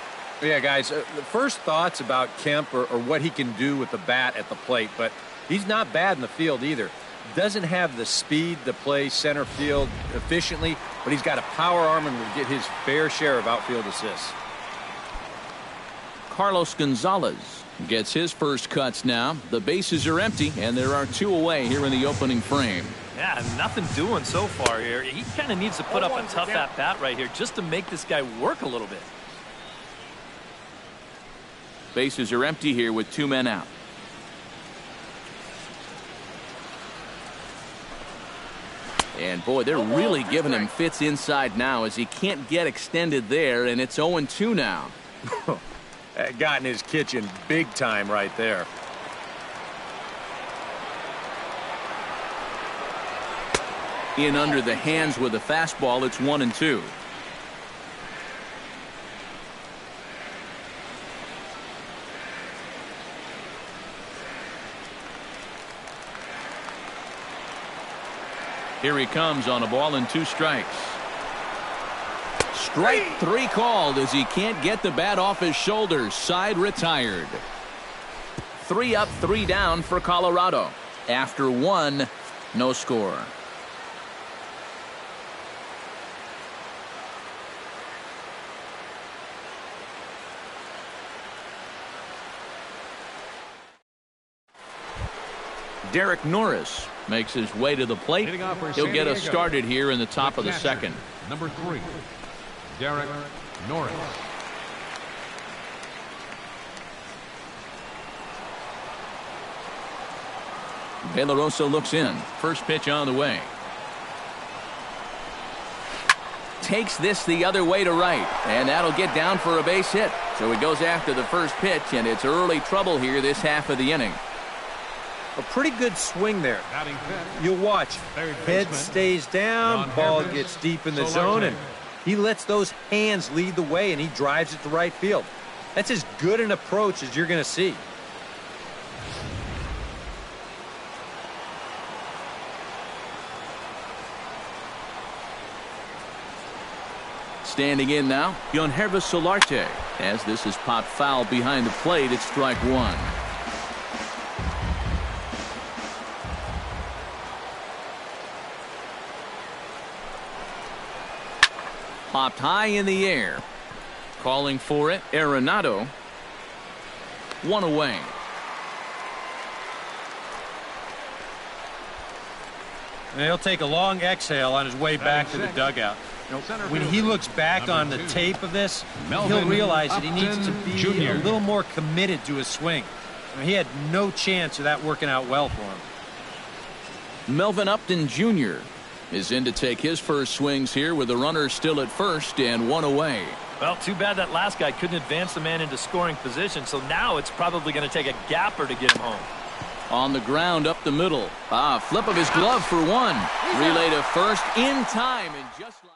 Yeah, guys, the first thoughts about Kemp are what he can do with the bat at the plate, but he's not bad in the field either. Doesn't have the speed to play center field efficiently, but he's got a power arm and will get his fair share of outfield assists. Carlos Gonzalez gets his first cuts now. The bases are empty, and there are 2 away here in the opening frame. Yeah, nothing doing so far here. He kind of needs to put up a tough at-bat right here just to make this guy work a little bit. Bases are empty here with 2 men out. And boy, they're really giving him fits inside now as he can't get extended there, and it's 0-2 now. That got in his kitchen big time right there. In under the hands with a fastball, it's 1-2. Here he comes on a ball and 2 strikes. Strike 3 called as he can't get the bat off his shoulders. Side retired. 3 up, 3 down for Colorado. After 1, no score. Derek Norris makes his way to the plate. He'll get us started here in the top of the second. Number 3, Derek Norris. De La Rosa looks in. First pitch on the way. Takes this the other way to right, and that'll get down for a base hit. So he goes after the first pitch, and it's early trouble here this half of the inning. A pretty good swing there. Batting fifth, You'll watch. third Head baseman, stays down, Ron ball Harris, gets deep in the Solarte. zone, and he lets those hands lead the way, and he drives it to right field. That's as good an approach as you're going to see. Standing in now, Yonhervis Solarte. As this is popped foul behind the plate, it's strike one. Popped high in the air. Calling for it, Arenado. One away. And he'll take a long exhale on his way back to the dugout. When he looks back on the tape of this, he'll realize that he needs to be a little more committed to his swing. He had no chance of that working out well for him. Melvin Upton Jr. is in to take his first swings here with the runner still at first and one away. Well, too bad that last guy couldn't advance the man into scoring position, so now it's probably going to take a gapper to get him home. On the ground up the middle. Flip of his glove for one. Relay to first in time, and just like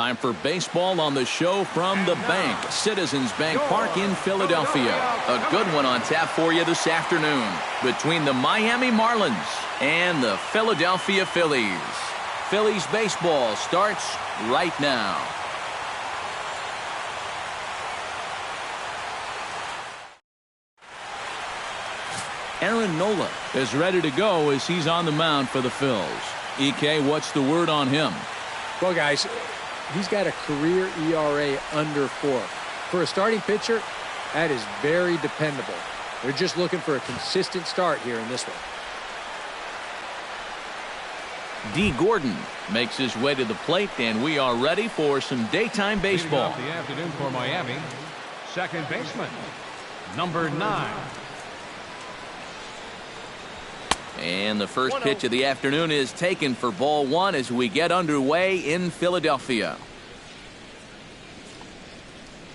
time for baseball on the show from the bank. Citizens Bank Park in Philadelphia. A good one on tap for you this afternoon between the Miami Marlins and the Philadelphia Phillies. Phillies baseball starts right now. Aaron Nola is ready to go as he's on the mound for the Phils. EK, what's the word on him? Well, guys, he's got a career ERA under 4. For a starting pitcher, that is very dependable. They're just looking for a consistent start here in this one. D. Gordon makes his way to the plate, and we are ready for some daytime baseball. The afternoon for Miami, second baseman, number 9. And the first pitch of the afternoon is taken for ball one as we get underway in Philadelphia.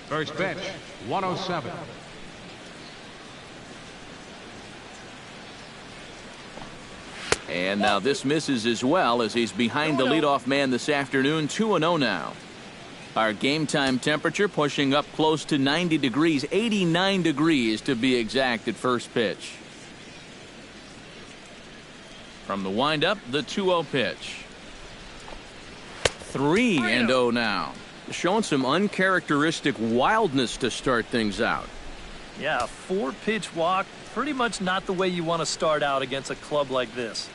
First pitch, 107. And now this misses as well as he's behind the leadoff man this afternoon. 2-0 now. Our game time temperature pushing up close to 90 degrees, 89 degrees to be exact at first pitch. From the windup, the 2-0 pitch. 3-0 now. Showing some uncharacteristic wildness to start things out. Yeah, a 4-pitch walk, pretty much not the way you want to start out against a club like this.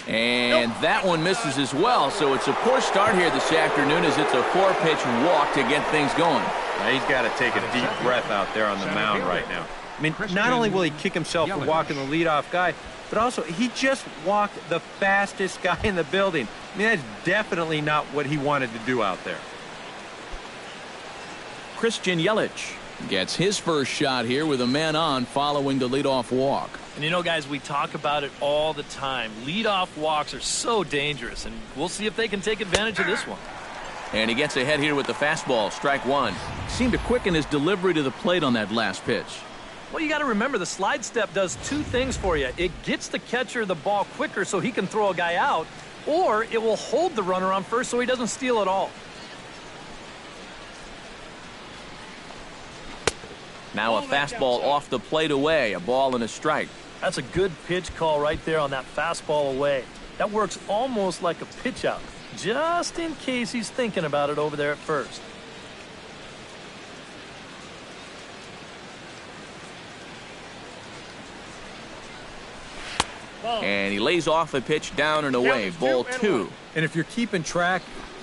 And that one misses as well, so it's a poor start here this afternoon as it's a 4-pitch walk to get things going. Now he's got to take a deep breath out there on the mound right now. I mean, not only will he kick himself for walking the leadoff guy, but also he just walked the fastest guy in the building. I mean, that's definitely not what he wanted to do out there. Christian Yelich gets his first shot here with a man on following the leadoff walk. And you know, guys, we talk about it all the time. Leadoff walks are so dangerous, and we'll see if they can take advantage of this one. And he gets ahead here with the fastball, strike one. Seemed to quicken his delivery to the plate on that last pitch. Well, you got to remember the slide step does two things for you. It gets the catcher the ball quicker so he can throw a guy out, or it will hold the runner on first so he doesn't steal it all. Now a fastball off the plate away, a ball and a strike. That's a good pitch call right there on that fastball away. That works almost like a pitch out, just in case he's thinking about it over there at first. And he lays off a pitch down and away, ball two. And if you're keeping track,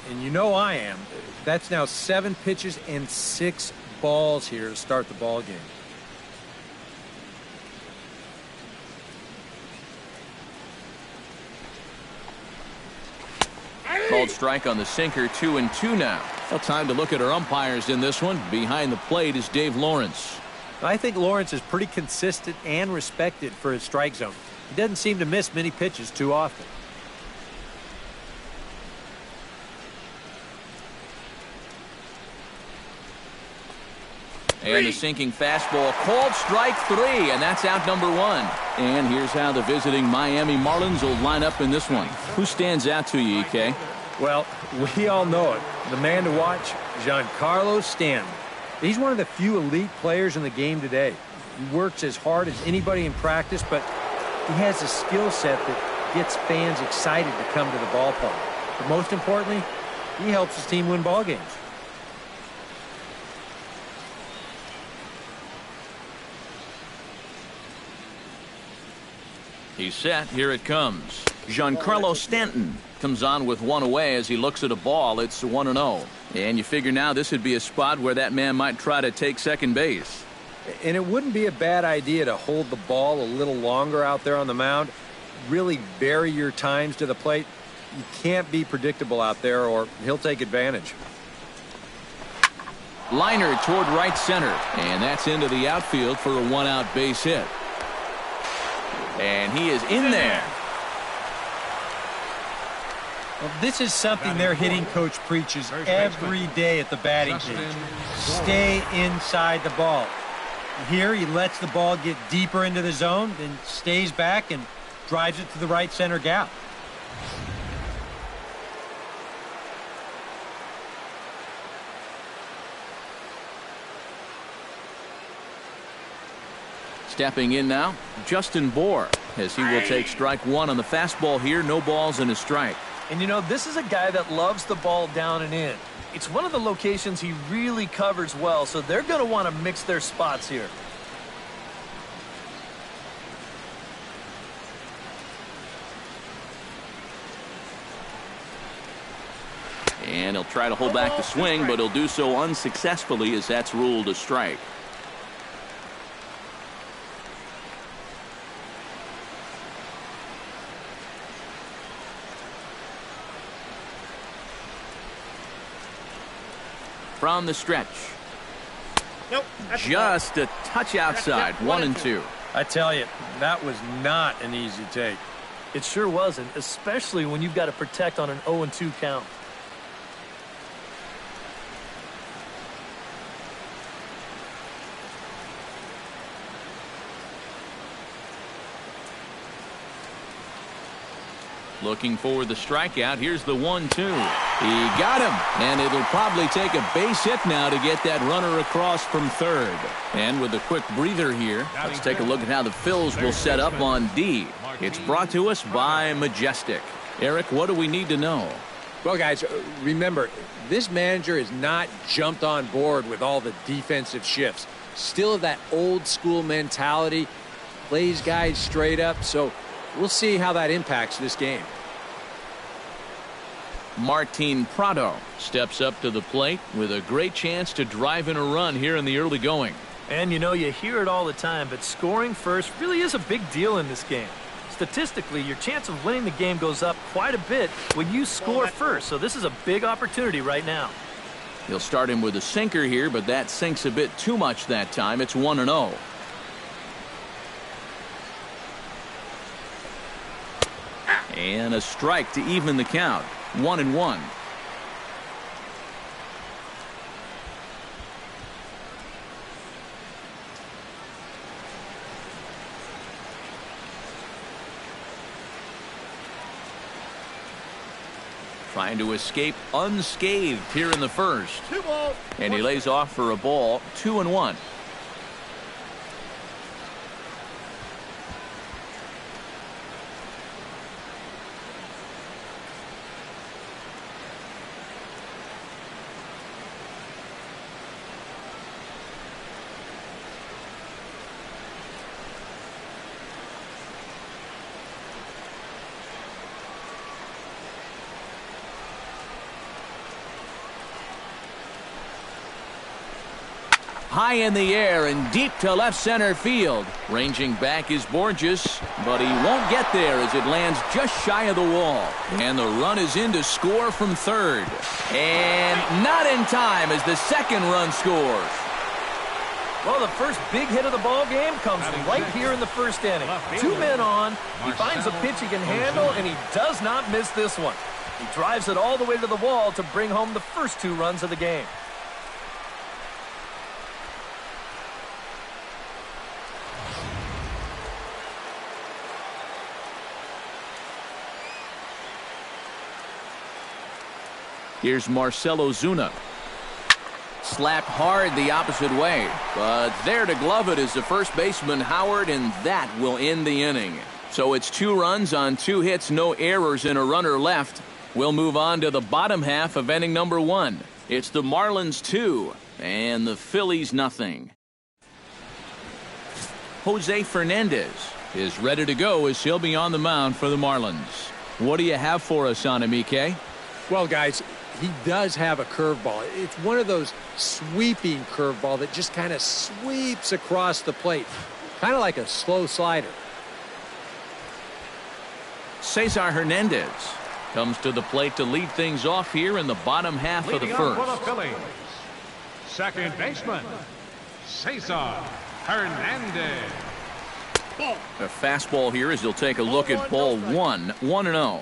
and you know I am, that's now 7 pitches and 6 balls here to start the ball game. Called strike on the sinker, 2-2 now. Well, time to look at our umpires in this one. Behind the plate is Dave Lawrence. I think Lawrence is pretty consistent and respected for his strike zone. He doesn't seem to miss many pitches too often. And the sinking fastball, called strike 3, and that's out number 1. And here's how the visiting Miami Marlins will line up in this one. Who stands out to you, EK? Well, we all know it. The man to watch, Giancarlo Stanton. He's one of the few elite players in the game today. He works as hard as anybody in practice, but he has a skill set that gets fans excited to come to the ballpark. But most importantly, he helps his team win ball games. He's set. Here it comes. Giancarlo Stanton comes on with one away as he looks at a ball. It's 1-0. And you figure now this would be a spot where that man might try to take second base. And it wouldn't be a bad idea to hold the ball a little longer out there on the mound. Really vary your times to the plate. You can't be predictable out there or he'll take advantage. Liner toward right center. And that's into the outfield for a one-out base hit. And he is in there. Well, this is something their hitting coach preaches every day at the batting cage. Stay inside the ball. Here he lets the ball get deeper into the zone, then stays back and drives it to the right center gap. Stepping in now, Justin Bour, as he will take strike 1 on the fastball here. No balls and a strike. And you know, this is a guy that loves the ball down and in. It's one of the locations he really covers well, so they're going to want to mix their spots here. And he'll try to hold back the swing, but he'll do so unsuccessfully as that's ruled a strike. From the stretch. Nope. Just a touch outside. 1-2. I tell you, that was not an easy take. It sure wasn't, especially when you've got to protect on an 0-2 count. Looking for the strikeout. Here's the 1-2. He got him, and it'll probably take a base hit now to get that runner across from third. And with a quick breather here, let's take a look at how the Phils will set up on D. It's brought to us by Majestic. Eric, what do we need to know? Well, guys, remember, this manager has not jumped on board with all the defensive shifts. Still that old school mentality, plays guys straight up, so we'll see how that impacts this game. Martin Prado steps up to the plate with a great chance to drive in a run here in the early going. And you know, you hear it all the time, but scoring first really is a big deal in this game. Statistically, your chance of winning the game goes up quite a bit when you score first, so this is a big opportunity right now. He'll start him with a sinker here, but that sinks a bit too much that time. It's 1-0. And a strike to even the count. 1-1. Trying to escape unscathed here in the first. And he lays off for a ball. 2-1. High in the air and deep to left center field. Ranging back is Borges, but he won't get there as it lands just shy of the wall. And the run is in to score from third. And not in time as the second run scores. Well, the first big hit of the ball game comes right here in the first inning. 2 men on. He finds a pitch he can handle, and he does not miss this one. He drives it all the way to the wall to bring home the first 2 runs of the game. Here's Marcell Ozuna. Slapped hard the opposite way, but there to glove it is the first baseman Howard, and that will end the inning. So it's 2 runs on 2 hits, no errors, and a runner left. We'll move on to the bottom half of inning number 1. It's the Marlins 2 and the Phillies nothing. Jose Fernandez is ready to go as he'll be on the mound for the Marlins. What do you have for us on him, EK? Well, guys, he does have a curveball. It's one of those sweeping curveball that just kind of sweeps across the plate. Kind of like a slow slider. Cesar Hernandez comes to the plate to lead things off here in the bottom half of the first. For the Phillies, second baseman, Cesar Hernandez. A fastball here as he'll take a look at ball 1. 1-0.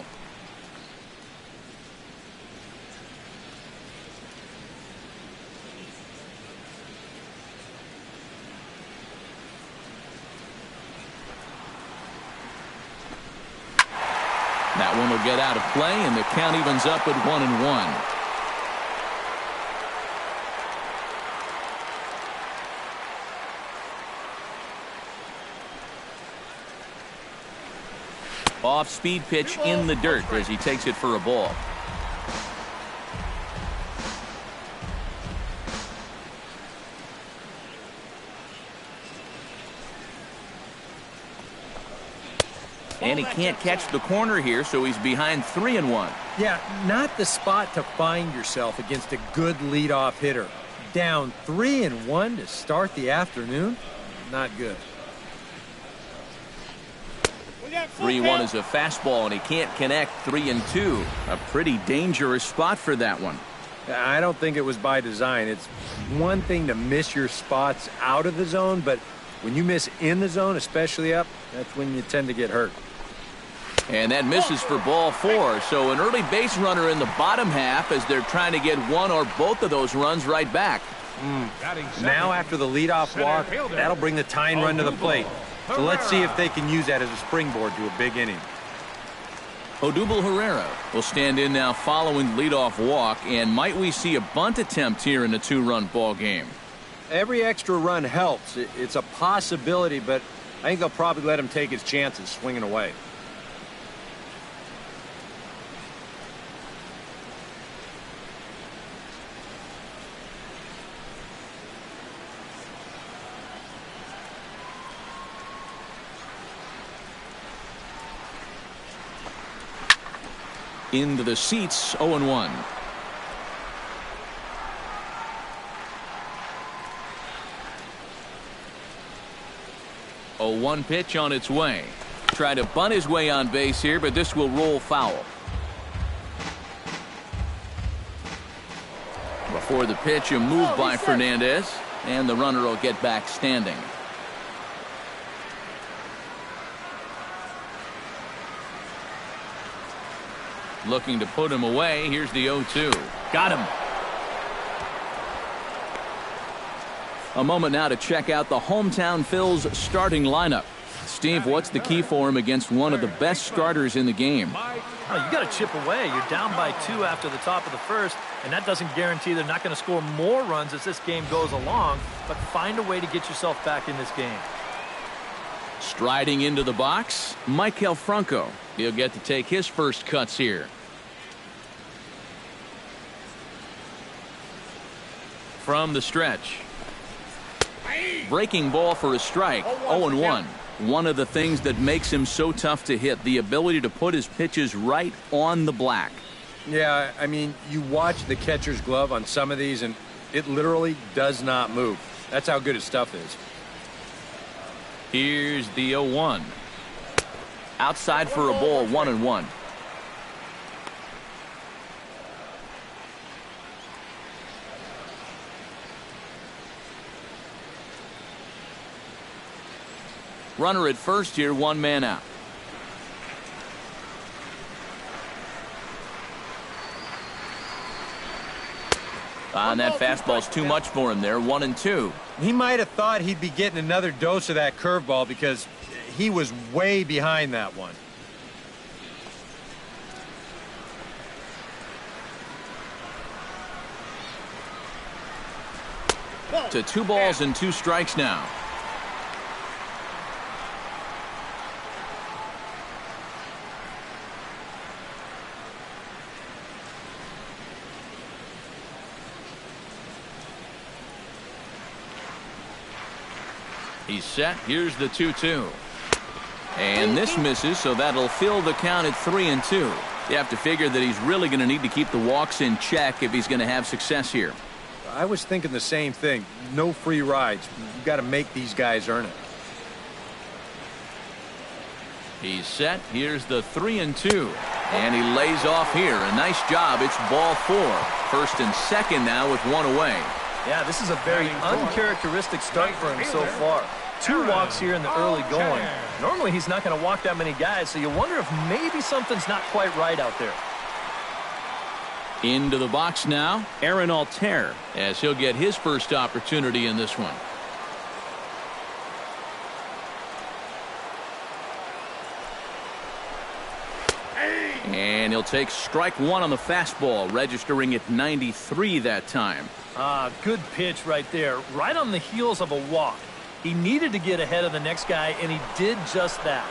That one will get out of play, and the count evens up at 1-1. Off-speed pitch in the dirt as he takes it for a ball. And he can't catch the corner here, so he's behind 3-1. Yeah, not the spot to find yourself against a good leadoff hitter. Down 3-1 to start the afternoon? Not good. 3-1 is a fastball, and he can't connect. 3-2. A pretty dangerous spot for that one. I don't think it was by design. It's one thing to miss your spots out of the zone, but when you miss in the zone, especially up, that's when you tend to get hurt. And that misses for ball 4. So an early base runner in the bottom half as they're trying to get one or both of those runs right back. Now after the leadoff walk, that'll bring the tying run to the plate. So let's see if they can use that as a springboard to a big inning. Odubel Herrera will stand in now following the leadoff walk. And might we see a bunt attempt here in a 2-run ball game? Every extra run helps. It's a possibility, but I think they'll probably let him take his chances swinging away. Into the seats, 0-1. 0-1 pitch on its way. Try to bunt his way on base here, but this will roll foul. Before the pitch, a move by Fernandez, and the runner will get back standing. Looking to put him away. Here's the 0-2. Got him. A moment now to check out the hometown Phil's starting lineup. Steve, what's the key for him against one of the best starters in the game? Well, you got to chip away. You're down by 2 after the top of the first, and that doesn't guarantee they're not going to score more runs as this game goes along, but find a way to get yourself back in this game. Striding into the box, Maikel Franco. He'll get to take his first cuts here. From the stretch. Breaking ball for a strike. 0-1. One of the things that makes him so tough to hit, the ability to put his pitches right on the black. Yeah, I mean, you watch the catcher's glove on some of these, and it literally does not move. That's how good his stuff is. Here's the 0-1. Outside for a ball, 1-1. Runner at first here, 1 man out. And that fastball's too much for him there, 1-2. He might have thought he'd be getting another dose of that curveball because he was way behind that one. To 2 balls and 2 strikes now. He's set. Here's the 2-2. And this misses, so that'll fill the count at 3-2. You have to figure that he's really going to need to keep the walks in check if he's going to have success here. I was thinking the same thing. No free rides. You've got to make these guys earn it. He's set. Here's the 3-2. And he lays off here. A nice job. It's ball 4. First and second now with 1 away. Yeah, this is a very uncharacteristic start for him so far. 2 walks here in the early going. Normally he's not going to walk that many guys, so you wonder if maybe something's not quite right out there. Into the box now, Aaron Altair, as he'll get his first opportunity in this one. And he'll take strike 1 on the fastball, registering at 93 that time. Good pitch right there, right on the heels of a walk. He needed to get ahead of the next guy, and he did just that.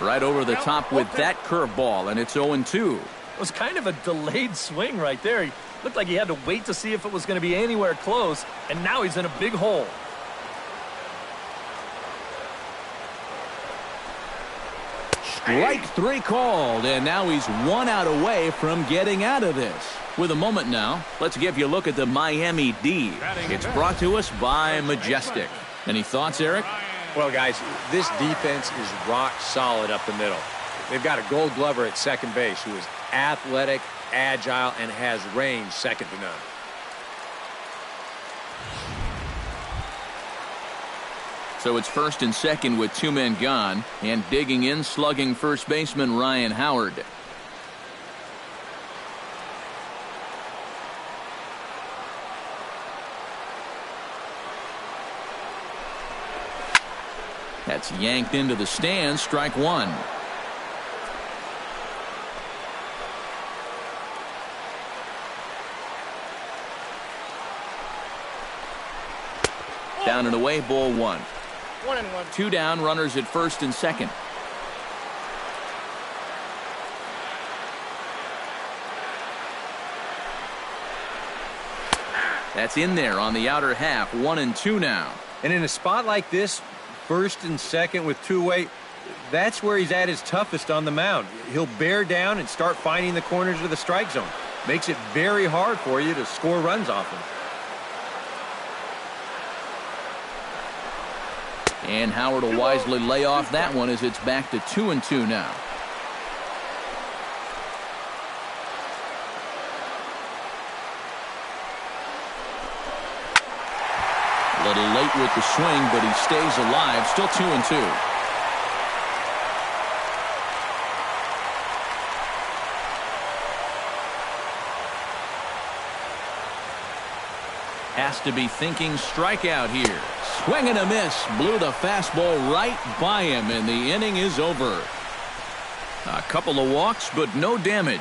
Right over the top with that curveball, and it's 0-2. It was kind of a delayed swing right there. He looked like he had to wait to see if it was going to be anywhere close, and now he's in a big hole. Strike 3 called, and now he's 1 out away from getting out of this. With a moment now, let's give you a look at the Miami D. It's brought to us by Majestic. Any thoughts, Eric? Well, guys, this defense is rock solid up the middle. They've got a Gold Glover at second base who is athletic, agile, and has range second to none. So it's first and second with 2 men gone, and digging in, slugging first baseman Ryan Howard. That's yanked into the stands, strike 1. Down and away, ball 1. 1-1. 2 down, runners at first and second. That's in there on the outer half, 1-2 now. And in a spot like this, first and second with 2 away, that's where he's at his toughest on the mound. He'll bear down and start finding the corners of the strike zone. Makes it very hard for you to score runs off him. And Howard will wisely lay off that one as it's back to 2-2 now. A little late with the swing, but he stays alive. Still 2-2. Has to be thinking strikeout here. Swing and a miss. Blew the fastball right by him, and the inning is over. A couple of walks, but no damage.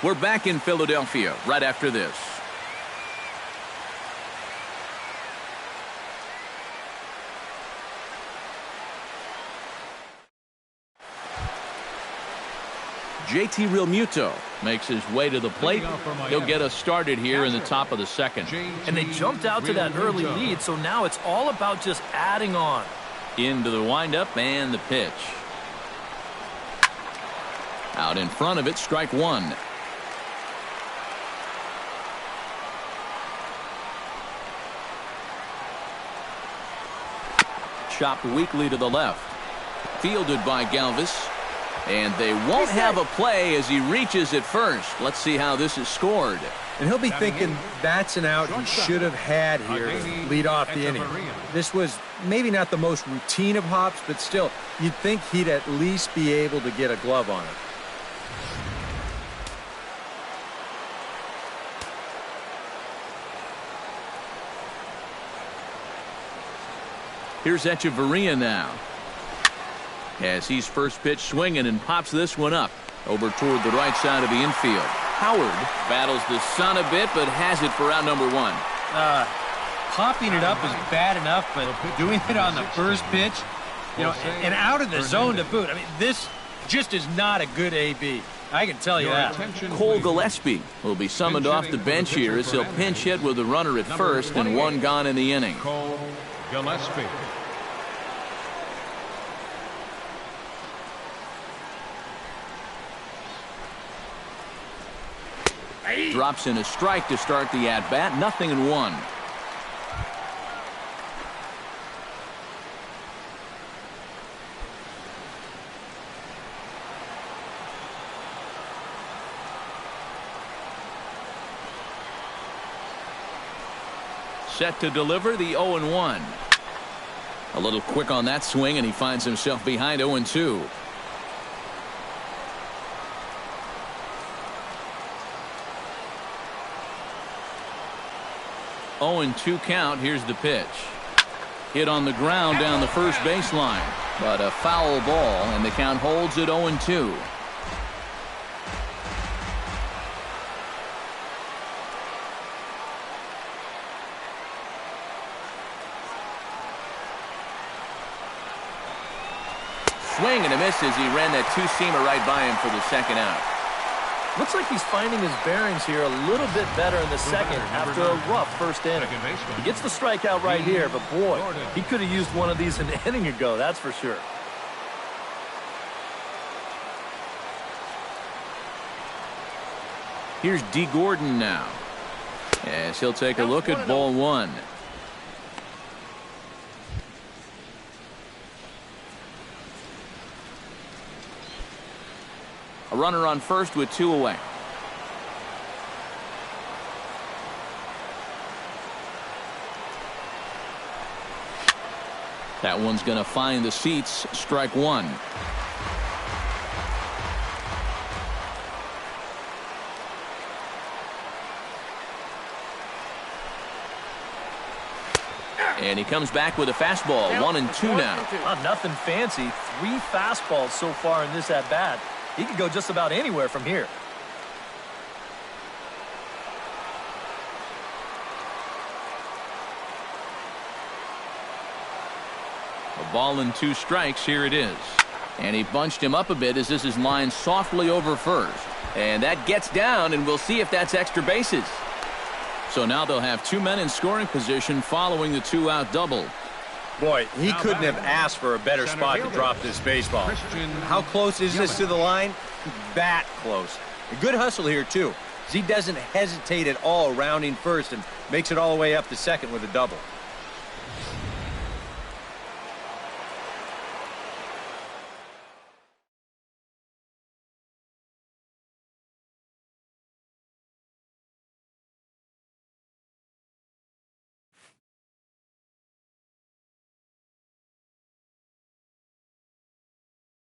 We're back in Philadelphia right after this. JT Realmuto makes his way to the plate. He'll get us started here in the top of the second. And they jumped out to that early lead, so now it's all about just adding on. Into the windup and the pitch. Out in front of it, strike one. Chopped weakly to the left. Fielded by Galvis. And they won't have a play as he reaches at first. Let's see how this is scored. And he'll be thinking that's an out he should have had here to lead off the inning. This was maybe not the most routine of hops, but still, you'd think he'd at least be able to get a glove on it. Here's Echeverria now. As he's first pitch swinging and pops this one up over toward the right side of the infield. Howard battles the sun a bit, but has it for out number one. Popping it up is bad enough, but doing it on the first pitch, you know, and out of the zone to boot. I mean, this just is not a good AB. I can tell you that. Cole Gillespie will be summoned off the bench here as he'll pinch hit with a runner at first and one gone in the inning. Cole Gillespie. Drops in a strike to start the at-bat. 0-1. Set to deliver the 0-1. A little quick on that swing, and he finds himself behind 0-2. 0-2 count. Here's the pitch. Hit on the ground down the first baseline, but a foul ball, and the count holds at 0-2. Swing and a miss as he ran that two-seamer right by him for the second out. Looks like he's finding his bearings here a little bit better in the second after a rough first inning. He gets the strikeout right here, but boy, he could have used one of these an inning ago, that's for sure. Here's D. Gordon now, as he'll take a look at ball one. A runner on first with two away. That one's going to find the seats. Strike one. And he comes back with a fastball. 1-2 now. Nothing fancy. 3 fastballs so far in this at-bat. He could go just about anywhere from here. A ball and 2 strikes. Here it is. And he bunched him up a bit as this is lined softly over first. And that gets down, and we'll see if that's extra bases. So now they'll have 2 men in scoring position following the 2-out double. Boy, he couldn't have asked for a better spot to drop this baseball. How close is this to the line? That close. A good hustle here, too. he doesn't hesitate at all rounding first and makes it all the way up to second with a double.